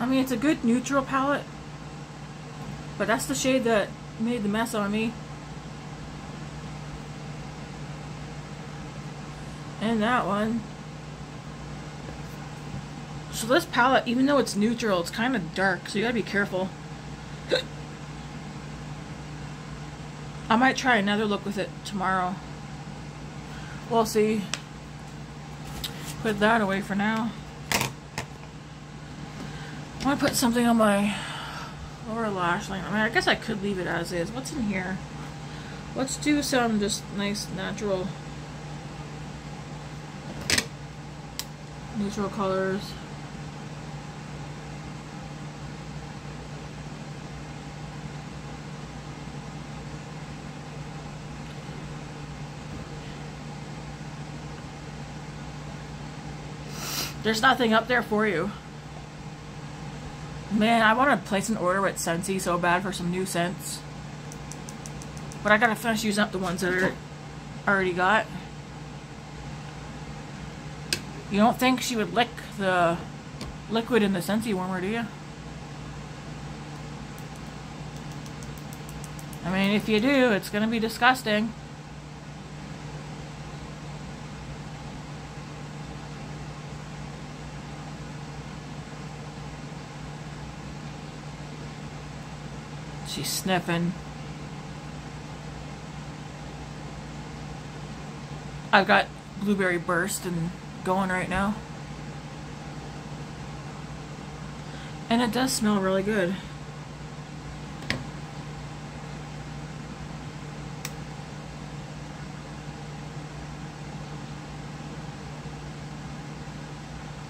I mean, it's a good neutral palette, but that's the shade that made the mess on me. And that one. So this palette, even though it's neutral, it's kind of dark, so you gotta be careful. I might try another look with it tomorrow. We'll see. Put that away for now. I want to put something on my lower lash line. I mean, I guess I could leave it as is. What's in here? Let's do some just nice natural colors. There's nothing up there for you. Man, I want to place an order with Scentsy so bad for some new scents. But I gotta finish using up the ones that I already got. You don't think she would lick the liquid in the Scentsy warmer, do you? I mean, if you do, it's gonna be disgusting. She's sniffing. I've got Blueberry Burst and going right now. And it does smell really good.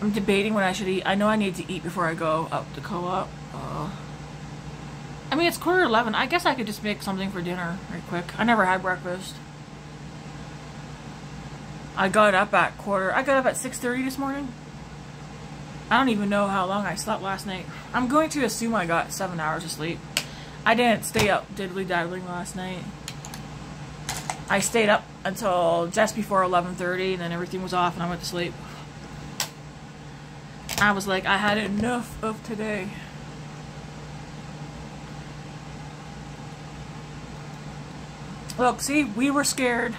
I'm debating what I should eat. I know I need to eat before I go up to co-op. I mean, it's 11:15. I guess I could just make something for dinner right quick. I never had breakfast. I got up at 6:30 this morning. I don't even know how long I slept last night. I'm going to assume I got 7 hours of sleep. I didn't stay up diddly-daddling last night. I stayed up until just before 11:30, and then everything was off and I went to sleep. I was like, I had enough of today. Look, see, we were scared.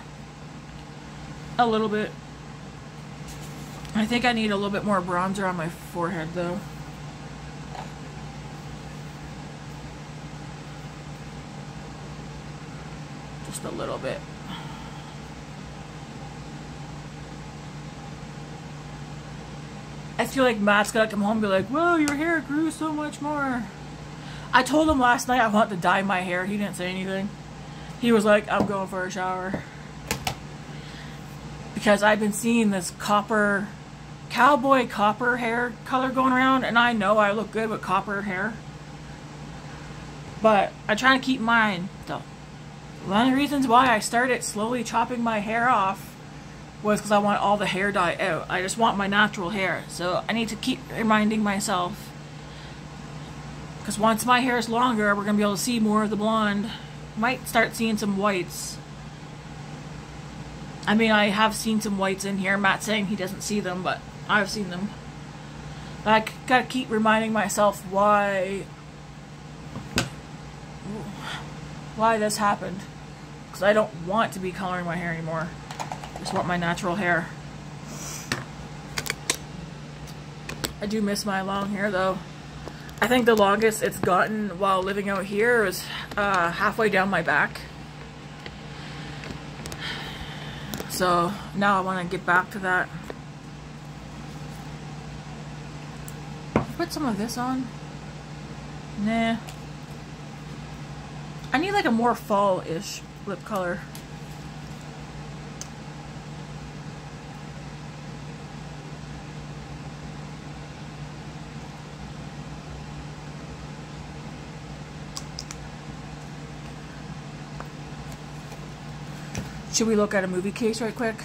A little bit. I think I need a little bit more bronzer on my forehead, though. Just a little bit. I feel like Matt's gonna come home and be like, whoa, your hair grew so much more. I told him last night I wanted to dye my hair. He didn't say anything. He was like, I'm going for a shower. Because I've been seeing this cowboy copper hair color going around, and I know I look good with copper hair. But I try to keep mine, though. One of the reasons why I started slowly chopping my hair off was because I want all the hair dye out. I just want my natural hair. So I need to keep reminding myself. Because once my hair is longer, we're going to be able to see more of the blonde. Might start seeing some whites. I mean, I have seen some whites in here. Matt's saying he doesn't see them, but I've seen them. But I gotta keep reminding myself why this happened. Because I don't want to be coloring my hair anymore. I just want my natural hair. I do miss my long hair though. I think the longest it's gotten while living out here is halfway down my back. So now I want to get back to that. Put some of this on. Nah. I need like a more fall-ish lip color. Should we look at a movie case right quick?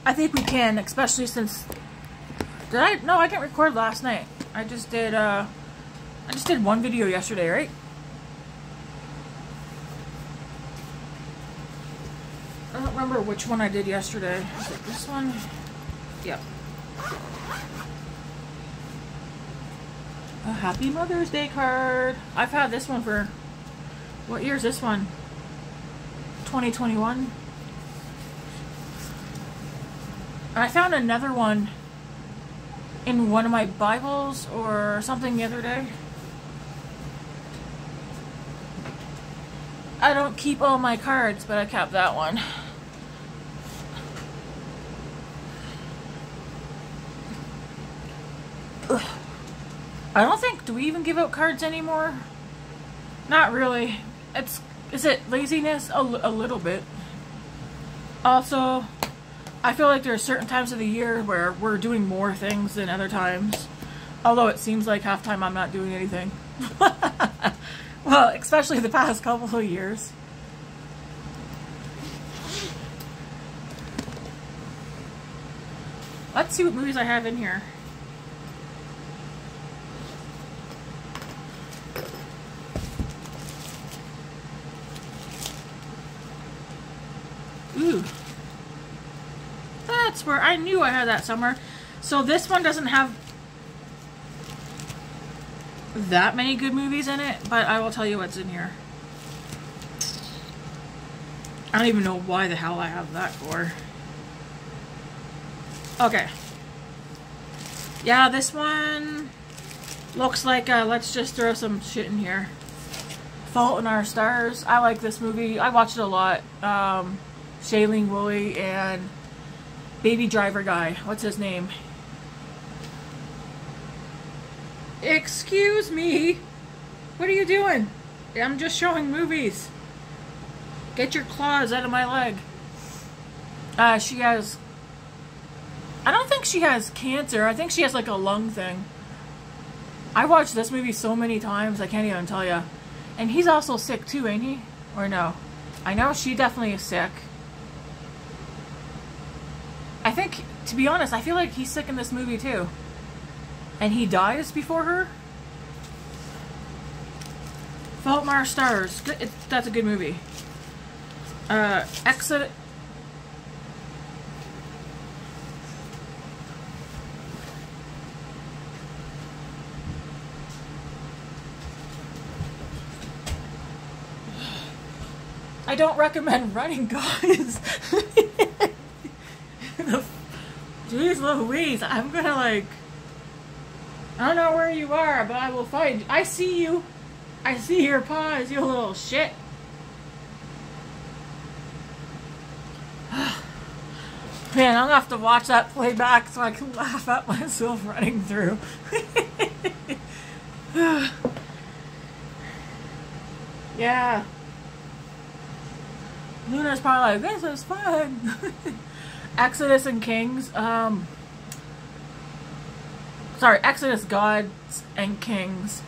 I think we can, especially since... Did I? No, I didn't record last night. I just did one video yesterday, right? I don't remember which one I did yesterday. Is it this one? Yep. A Happy Mother's Day card. I've had this one for... What year is this one? 2021. I found another one in one of my Bibles or something the other day. I don't keep all my cards, but I kept that one. Ugh. I don't think, do we even give out cards anymore? Not really. Is it laziness? A little bit. Also, I feel like there are certain times of the year where we're doing more things than other times. Although it seems like half time I'm not doing anything. Well, especially the past couple of years. Let's see what movies I have in here. Ooh. That's where I knew I had that somewhere. So this one doesn't have that many good movies in it, but I will tell you what's in here. I don't even know why the hell I have that for. Okay. Yeah, this one looks like, let's just throw some shit in here. Fault in Our Stars. I like this movie. I watched it a lot. Shailene Woodley and Baby Driver guy. What's his name? Excuse me. What are you doing? I'm just showing movies. Get your claws out of my leg. She has... I don't think she has cancer. I think she has like a lung thing. I watched this movie so many times, I can't even tell you. And he's also sick too, ain't he? Or no? I know she definitely is sick. I think, to be honest, I feel like he's sick in this movie too. And he dies before her? Fault in Our Stars. That's a good movie. Exit... I don't recommend running, guys. Jeez Louise, I'm gonna like... I don't know where you are, but I will find you. I see you. I see your paws, you little shit. Man, I'm gonna have to watch that playback so I can laugh at myself running through. Yeah. Luna's probably like, this is fun. Exodus and Kings. Sorry, Exodus, Gods and Kings.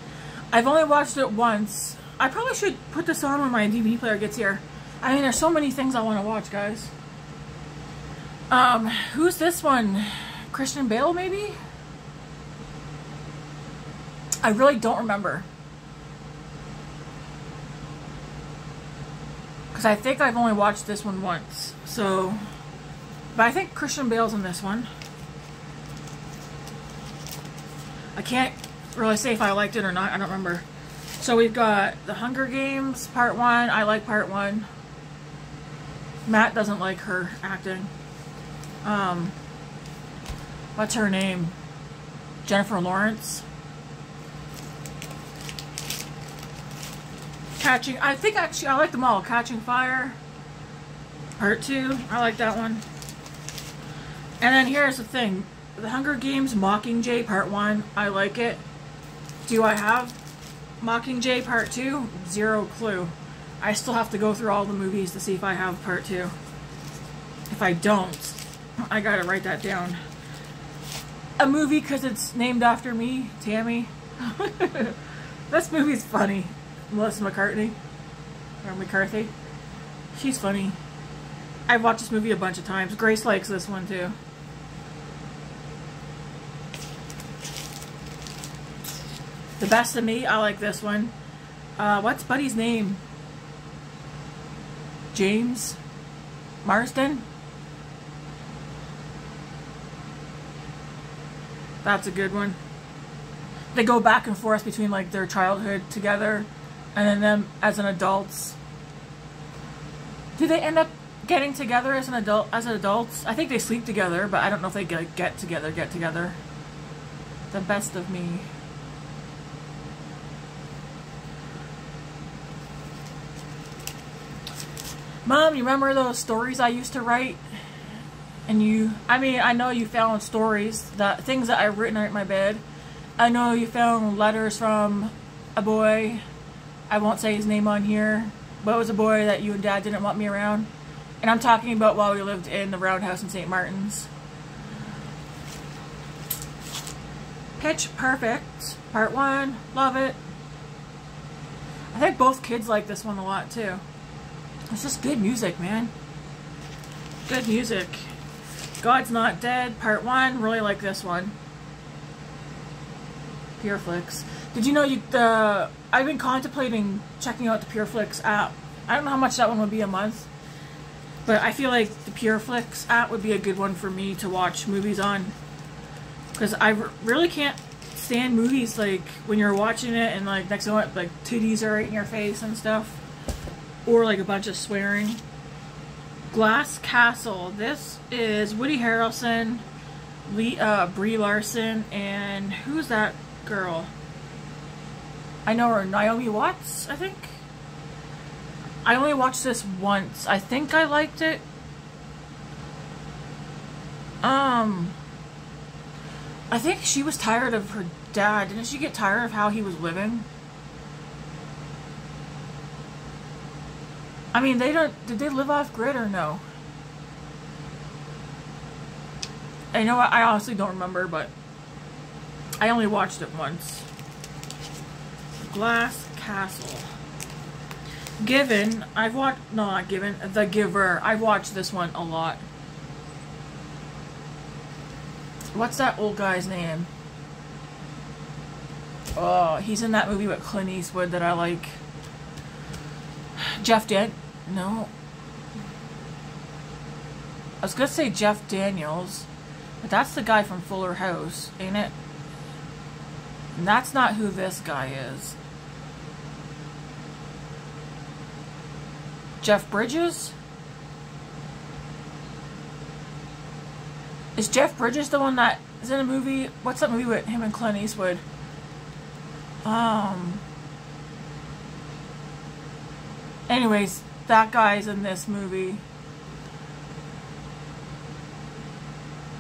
I've only watched it once. I probably should put this on when my DVD player gets here. I mean, there's so many things I want to watch, guys. Who's this one? Christian Bale, maybe? I really don't remember. Because I think I've only watched this one once. So, but I think Christian Bale's in this one. I can't really say if I liked it or not. I don't remember. So we've got The Hunger Games, Part 1. I like Part 1. Matt doesn't like her acting. What's her name? Jennifer Lawrence. I think actually I like them all. Catching Fire, Part 2, I like that one. And then here's the thing. The Hunger Games Mockingjay Part 1, I like it. Do I have Mockingjay Part 2? Zero clue. I still have to go through all the movies to see if I have Part 2. If I don't, I gotta write that down. A movie because it's named after me, Tammy. This movie's funny. Melissa McCarthy. Or McCarthy. She's funny. I've watched this movie a bunch of times. Grace likes this one too. The Best of Me, I like this one. What's Buddy's name? James Marsden? That's a good one. They go back and forth between like their childhood together and then them as an adults. Do they end up getting together as adults? I think they sleep together, but I don't know if they get together. The Best of Me. Mom, you remember those stories I used to write? And I know you found stories, things that I've written right in my bed. I know you found letters from a boy. I won't say his name on here, but it was a boy that you and Dad didn't want me around. And I'm talking about while we lived in the roundhouse in St. Martin's. Pitch Perfect, Part 1, love it. I think both kids like this one a lot too. It's just good music, man. Good music. God's Not Dead, Part 1, really like this one. PureFlix. Did you know I've been contemplating checking out the PureFlix app. I don't know how much that one would be a month, but I feel like the PureFlix app would be a good one for me to watch movies on. Because I really can't stand movies like when you're watching it and like next to it, like titties are right in your face and stuff. Or like a bunch of swearing. Glass Castle. This is Woody Harrelson, Brie Larson, and who's that girl? I know her, Naomi Watts, I think. I only watched this once. I think I liked it. I think she was tired of her dad. Didn't she get tired of how he was living? I mean, did they live off grid or no? I know, I honestly don't remember, but I only watched it once. Glass Castle. Given, I've watched, no, not Given, The Giver. I've watched this one a lot. What's that old guy's name? Oh, he's in that movie with Clint Eastwood that I like. No. I was gonna say Jeff Daniels, but that's the guy from Fuller House, ain't it? And that's not who this guy is. Jeff Bridges? Is Jeff Bridges the one that is in a movie? What's that movie with him and Clint Eastwood? Anyways, that guy's in this movie.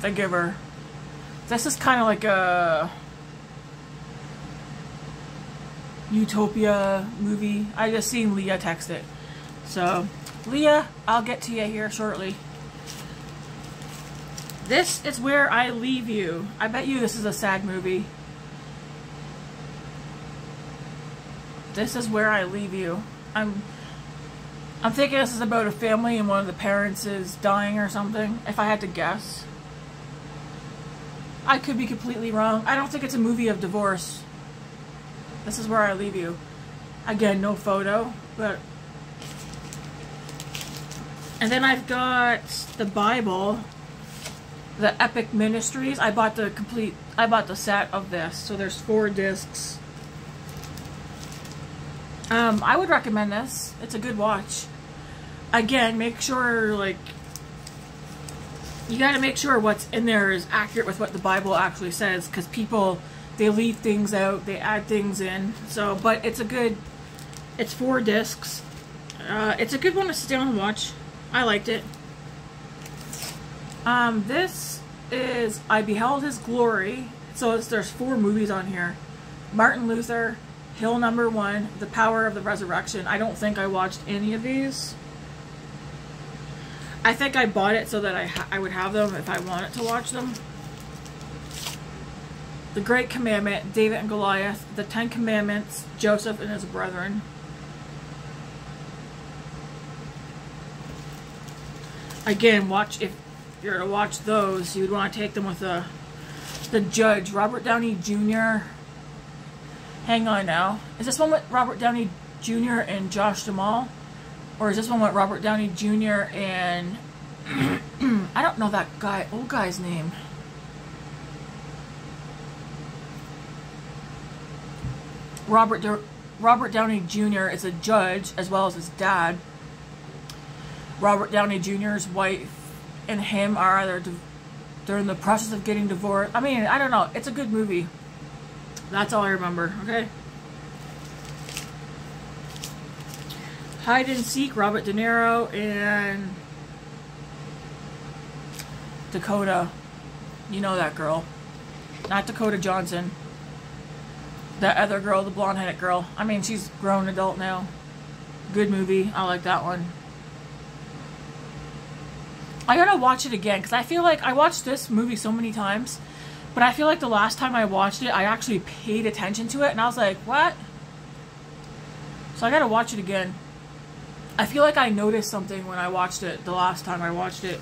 The Giver. This is kind of like a utopia movie. I just seen Leah text it. So, Leah, I'll get to you here shortly. This is Where I Leave You. I bet you this is a sad movie. This is Where I Leave You. I'm thinking this is about a family and one of the parents is dying or something, if I had to guess. I could be completely wrong. I don't think it's a movie of divorce. This is Where I Leave You. Again, no photo, but... And then I've got the Bible, the Epic Ministries. I bought the set of this, so there's 4 discs. I would recommend this. It's a good watch. Again, make sure, like, You got to make sure what's in there is accurate with what the Bible actually says, because people, they leave things out, they add things in. So, but it's a good, it's 4 discs. It's a good one to sit down and watch. I liked it. This is I Beheld His Glory. So there's 4 movies on here. Martin Luther, Hill Number 1, The Power of the Resurrection. I don't think I watched any of these. I think I bought it so that I would have them if I wanted to watch them. The Great Commandment, David and Goliath, The 10 Commandments, Joseph and his Brethren. Again, if you're to watch those, you would want to take them with the judge, Robert Downey Jr. Hang on now. Is this one with Robert Downey Jr. and Josh Duhamel? Or is this one with Robert Downey Jr. and I don't know that old guy's name. Robert Downey Jr. is a judge as well as his dad. Robert Downey Jr.'s wife and him are either they're in the process of getting divorced. I mean, I don't know. It's a good movie. That's all I remember. Okay. Hide and Seek, Robert De Niro and Dakota. You know that girl. Not Dakota Johnson. That other girl, the blonde-headed girl. I mean, she's a grown adult now. Good movie. I like that one. I gotta watch it again because I feel like I watched this movie so many times, but I feel like the last time I watched it, I actually paid attention to it and I was like, what? So I gotta watch it again. I feel like I noticed something when I watched it the last time I watched it,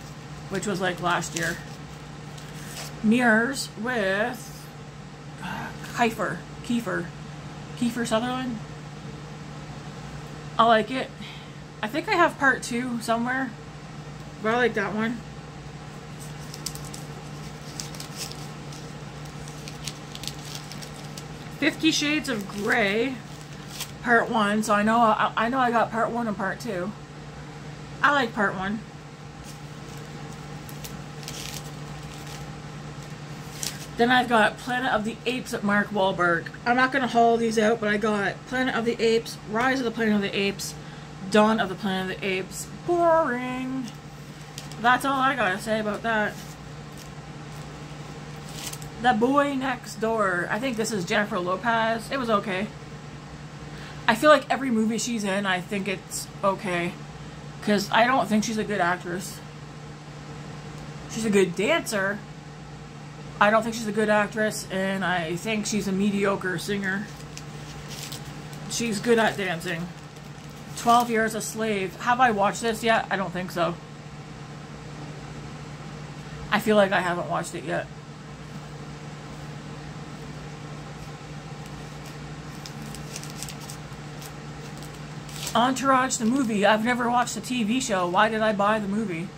which was like last year. Mirrors with Kiefer Sutherland. I like it. I think I have part 2 somewhere, but I like that one. $50 Shades of Grey, part 1. So I know I got part 1 and part 2. I like part 1. Then I've got Planet of the Apes at Mark Wahlberg. I'm not going to haul these out, but I got Planet of the Apes, Rise of the Planet of the Apes, Dawn of the Planet of the Apes. Boring. That's all I got to say about that. The Boy Next Door. I think this is Jennifer Lopez. It was okay. I feel like every movie she's in, I think it's okay. Because I don't think she's a good actress. She's a good dancer. I don't think she's a good actress, and I think she's a mediocre singer. She's good at dancing. 12 Years a Slave. Have I watched this yet? I don't think so. I feel like I haven't watched it yet. Entourage, the movie. I've never watched the TV show. Why did I buy the movie?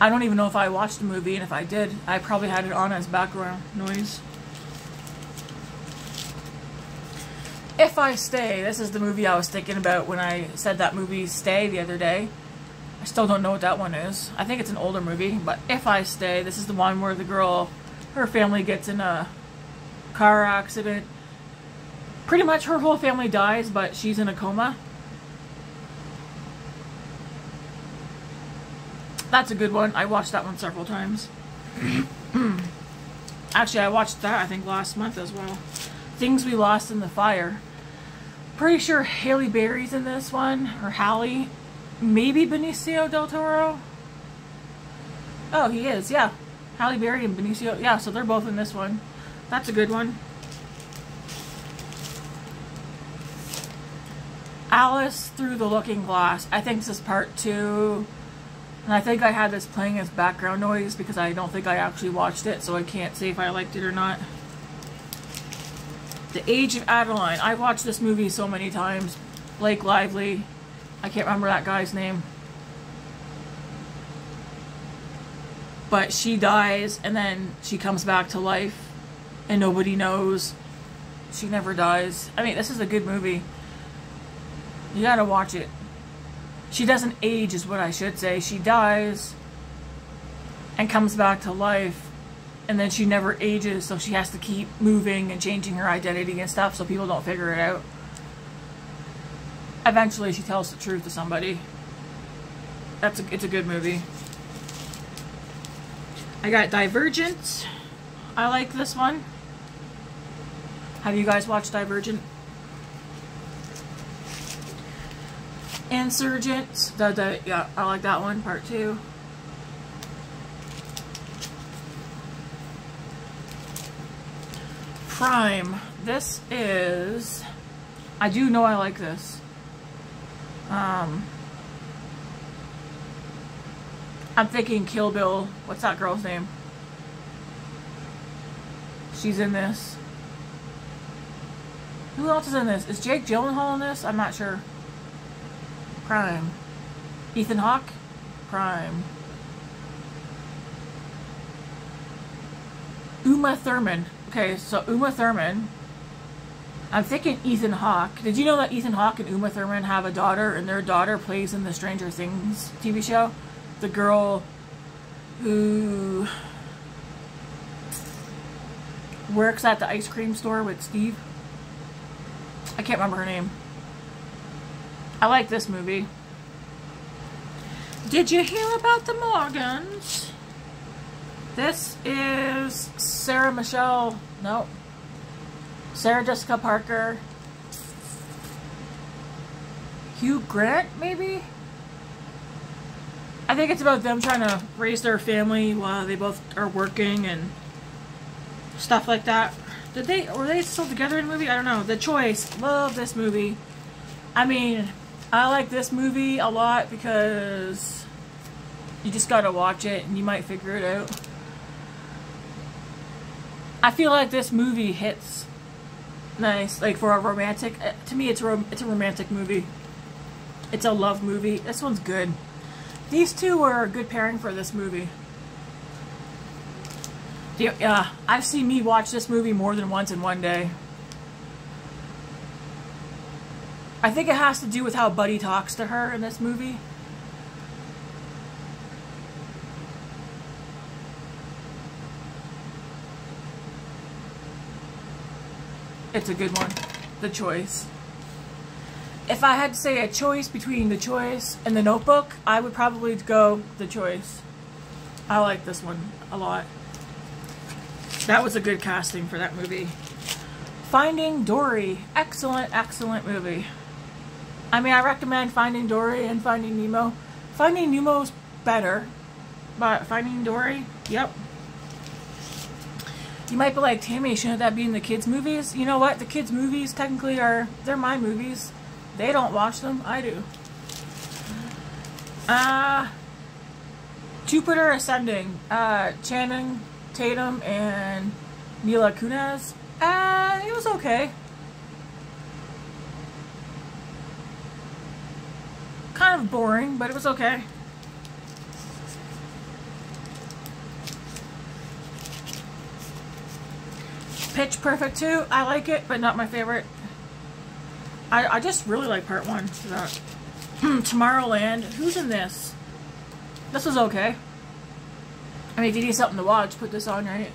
I don't even know if I watched the movie, and if I did, I probably had it on as background noise. If I Stay, this is the movie I was thinking about when I said that movie Stay the other day. I still don't know what that one is. I think it's an older movie, but If I Stay, this is the one where the girl, her family gets in a car accident. Pretty much her whole family dies, but she's in a coma. That's a good one. I watched that one several times. Actually, I watched that, I think, last month as well. Things We Lost in the Fire. Pretty sure Halle Berry's in this one. Or Halle. Maybe Benicio del Toro. Oh, he is, yeah. Halle Berry and Benicio. Yeah, so they're both in this one. That's a good one. Alice Through the Looking Glass. I think this is part 2. And I think I had this playing as background noise because I don't think I actually watched it, so I can't say if I liked it or not. The Age of Adeline. I watched this movie so many times. Blake Lively. I can't remember that guy's name. But she dies, and then she comes back to life, and nobody knows. She never dies. I mean, this is a good movie. You gotta watch it. She doesn't age, is what I should say. She dies, and comes back to life, and then she never ages, so she has to keep moving and changing her identity and stuff so people don't figure it out. Eventually she tells the truth to somebody. It's a good movie. I got Divergent. I like this one. Have you guys watched Divergent? Insurgent. Yeah, I like that one, part 2. Prime. This is... I do know I like this. I'm thinking Kill Bill. What's that girl's name? She's in this. Who else is in this? Is Jake Gyllenhaal in this? I'm not sure. Prime. Ethan Hawke? Prime. Uma Thurman. Okay, so Uma Thurman. I'm thinking Ethan Hawke. Did you know that Ethan Hawke and Uma Thurman have a daughter, and their daughter plays in the Stranger Things TV show? The girl who works at the ice cream store with Steve. I can't remember her name. I like this movie. Did you hear about the Morgans? This is Sarah Michelle. Nope. Sarah Jessica Parker. Hugh Grant, maybe? I think it's about them trying to raise their family while they both are working and stuff like that. Were they still together in the movie? I don't know. The Choice. Love this movie. I mean, I like this movie a lot because you just gotta watch it and you might figure it out. I feel like this movie hits nice, like for a romantic. To me, it's a romantic movie. It's a love movie. This one's good. These two were a good pairing for this movie. Yeah, I've seen me watch this movie more than once in one day. I think it has to do with how Buddy talks to her in this movie. It's a good one. The Choice. If I had to say a choice between The Choice and The Notebook, I would probably go The Choice. I like this one a lot. That was a good casting for that movie. Finding Dory. Excellent, excellent movie. I mean, I recommend Finding Dory and Finding Nemo. Finding Nemo's better, but Finding Dory, yep. You might be like, Tammy, shouldn't that be in the kids' movies? You know what? The kids' movies technically they're my movies. They don't watch them. I do. Jupiter Ascending. Channing Tatum and Mila Kunis. It was okay. Kind of boring, but it was okay. Pitch Perfect 2, I like it, but not my favorite. I just really like part 1. Tomorrowland. Who's in this? This was okay. I mean, if you need something to watch, put this on, right?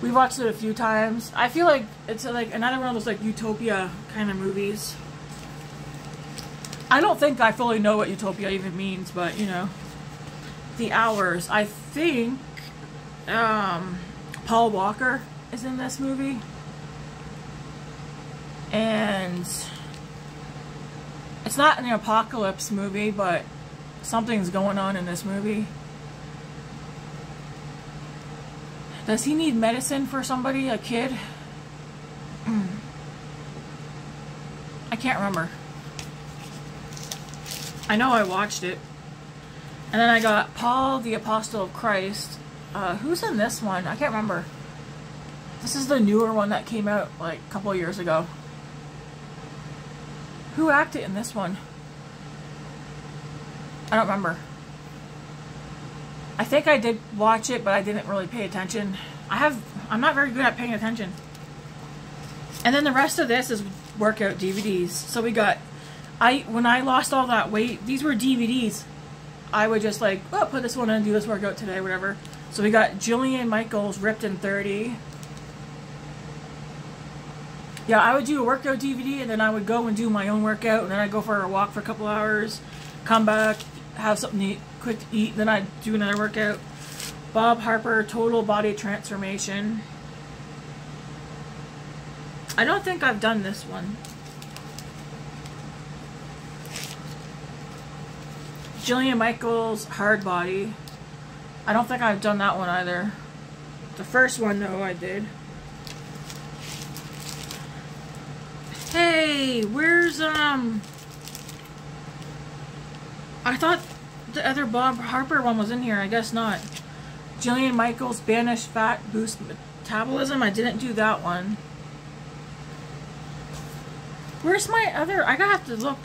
We watched it a few times. I feel like it's like another one of those like Utopia kind of movies. I don't think I fully know what Utopia even means, but you know. The Hours. I think Paul Walker is in this movie. And it's not an apocalypse movie, but something's going on in this movie. Does he need medicine for somebody, a kid? I can't remember. I know I watched it. And then I got Paul the Apostle of Christ. Who's in this one? I can't remember. This is the newer one that came out like a couple years ago. Who acted in this one? I don't remember. I think I did watch it, but I didn't really pay attention. I'm not very good at paying attention. And then the rest of this is workout DVDs. So we got, when I lost all that weight, these were DVDs. I would just like, oh, put this one in, do this workout today, whatever. So we got Jillian Michaels Ripped in 30. Yeah, I would do a workout DVD, and then I would go and do my own workout, and then I'd go for a walk for a couple hours, come back, have something to eat, quick to eat, then I'd do another workout. Bob Harper, Total Body Transformation. I don't think I've done this one. Jillian Michaels, Hard Body. I don't think I've done that one either. The first one, though, I did. Hey, where's, I thought the other Bob Harper one was in here. I guess not. Jillian Michaels, Banish Fat, Boost Metabolism. I didn't do that one. Where's my other? I gotta have to look.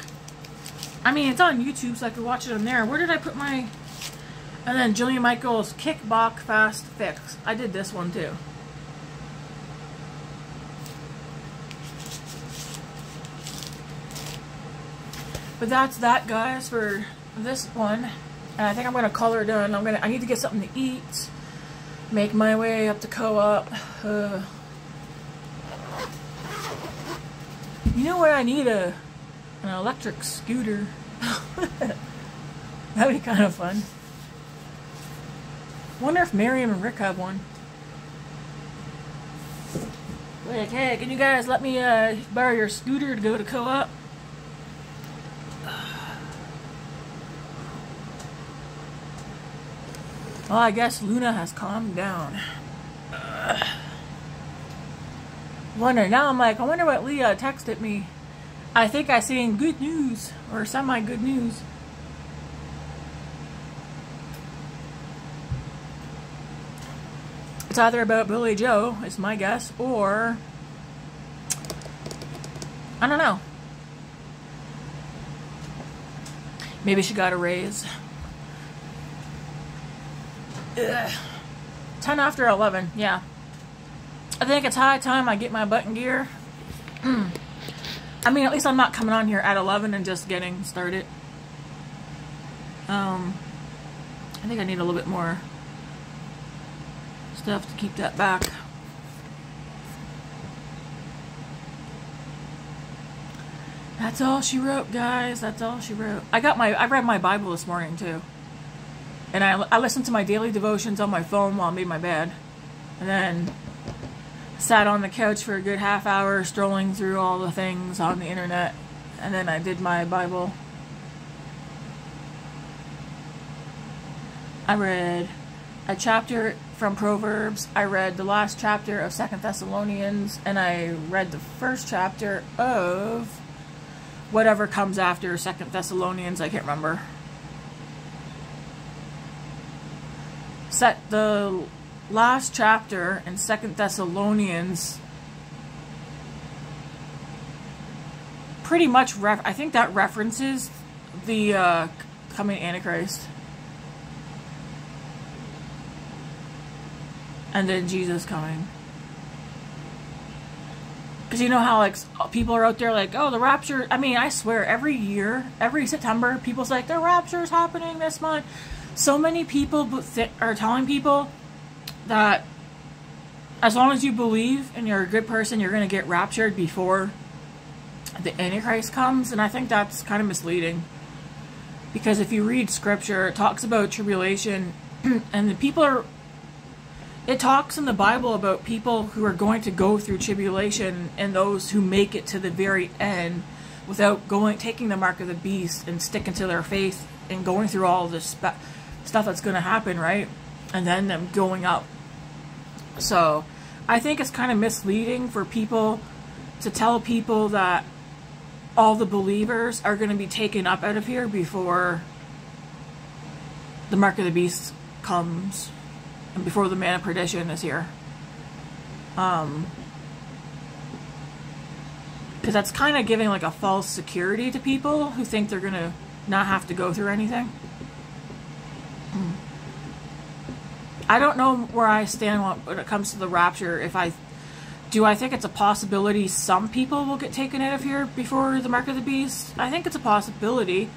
I mean, it's on YouTube, so I could watch it on there. Where did I put my... And then Jillian Michaels, Kickbox Fast Fix. I did this one, too. But that's that, guys, for this one. And I think I'm gonna call her done. I need to get something to eat. Make my way up to Co-op. You know what? I need an electric scooter. That'd be kind of fun. Wonder if Miriam and Rick have one. Like, hey, can you guys let me borrow your scooter to go to Co-op? Well, I guess Luna has calmed down. Wonder, now I'm like, I wonder what Leah texted me. I think I seen good news, or semi-good news. It's either about Billy Joe, is my guess, or... I don't know. Maybe she got a raise. Ugh. 10 after 11, yeah. I think it's high time I get my button gear. I mean, at least I'm not coming on here at 11 and just getting started. I think I need a little bit more stuff to keep that back. That's all she wrote, guys. That's all she wrote. I read my Bible this morning, too. And I listened to my daily devotions on my phone while I made my bed. And then sat on the couch for a good half hour strolling through all the things on the internet. And then I did my Bible. I read a chapter from Proverbs. I read the last chapter of 2 Thessalonians. And I read the first chapter of whatever comes after 2 Thessalonians. I can't remember. The last chapter in 2 Thessalonians pretty much I think that references the coming Antichrist. And then Jesus coming. Because you know how like people are out there like, oh, the rapture. I mean, I swear every year, every September, people's like, the rapture is happening this month. So many people are telling people that as long as you believe and you're a good person, you're going to get raptured before the Antichrist comes. And I think that's kind of misleading. Because if you read scripture, it talks about tribulation. And the people are... It talks in the Bible about people who are going to go through tribulation and those who make it to the very end without taking the mark of the beast and sticking to their faith and going through all this stuff that's going to happen, right? And then them going up. So I think it's kind of misleading for people to tell people that all the believers are going to be taken up out of here before the mark of the beast comes and before the man of perdition is here. Because that's kind of giving like a false security to people who think they're going to not have to go through anything. I don't know where I stand when it comes to the rapture. I think it's a possibility some people will get taken out of here before the mark of the beast? I think it's a possibility,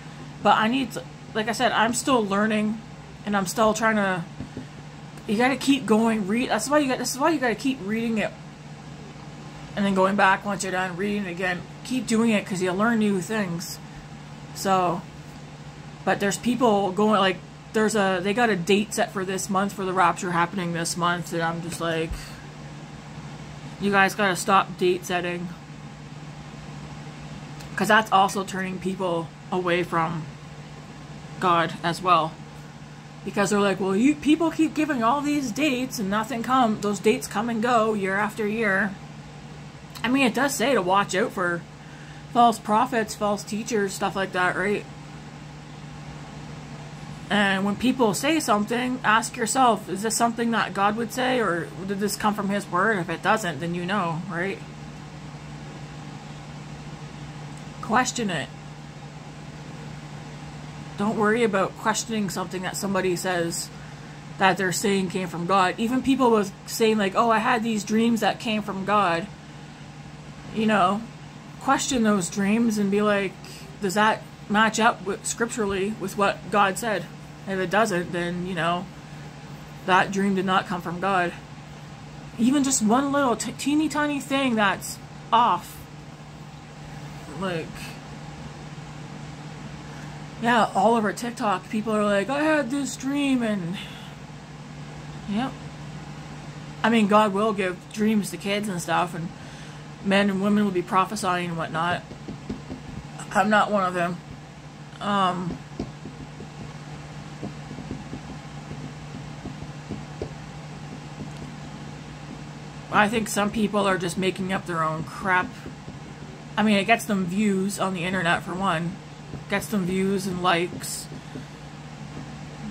but I need like I said, I'm still learning, and I'm still trying to. You got to keep going. This is why you got to keep reading it, and then going back once you're done reading it again. Keep doing it because you'll learn new things. So, but there's people going like they got a date set for this month for the rapture happening this month, and I'm just like, you guys got to stop date setting, because that's also turning people away from God as well. Because they're like, well, people keep giving all these dates and nothing come. Those dates come and go year after year. I mean, it does say to watch out for false prophets, false teachers, stuff like that, right? And when people say something, ask yourself, is this something that God would say, or did this come from His Word? If it doesn't, then you know, right? Question it. Don't worry about questioning something that somebody says that they're saying came from God. Even people was saying like, oh, I had these dreams that came from God. You know, question those dreams and be like, does that match up with scripturally with what God said? If it doesn't, then, you know, that dream did not come from God. Even just one little teeny tiny thing that's off. Like, yeah, all over TikTok, people are like, I had this dream, and, yep. I mean, God will give dreams to kids and stuff, and men and women will be prophesying and whatnot. I'm not one of them. I think some people are just making up their own crap. I mean, it gets them views on the internet, for one. Gets them views and likes.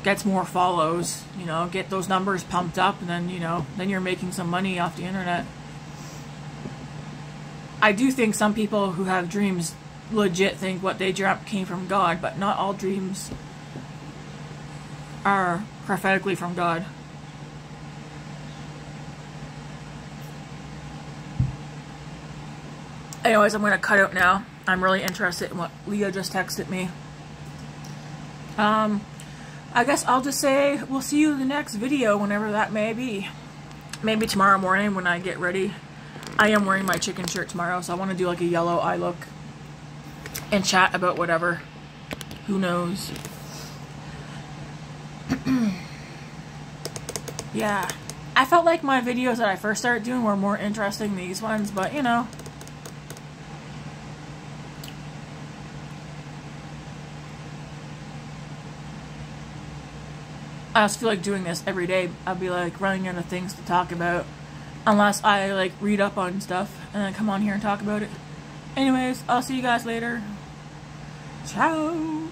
Gets more follows. You know, get those numbers pumped up, and then, you know, then you're making some money off the internet. I do think some people who have dreams legit think what they dreamt came from God, but not all dreams are prophetically from God. Anyways, I'm going to cut out now. I'm really interested in what Leah just texted me. I guess I'll just say we'll see you in the next video, whenever that may be. Maybe tomorrow morning when I get ready. I am wearing my chicken shirt tomorrow, so I want to do like a yellow eye look and chat about whatever. Who knows? Yeah. I felt like my videos that I first started doing were more interesting than these ones, but you know. I just feel like doing this every day. I'll be like running out of things to talk about. Unless I like read up on stuff and then come on here and talk about it. Anyways, I'll see you guys later. Ciao.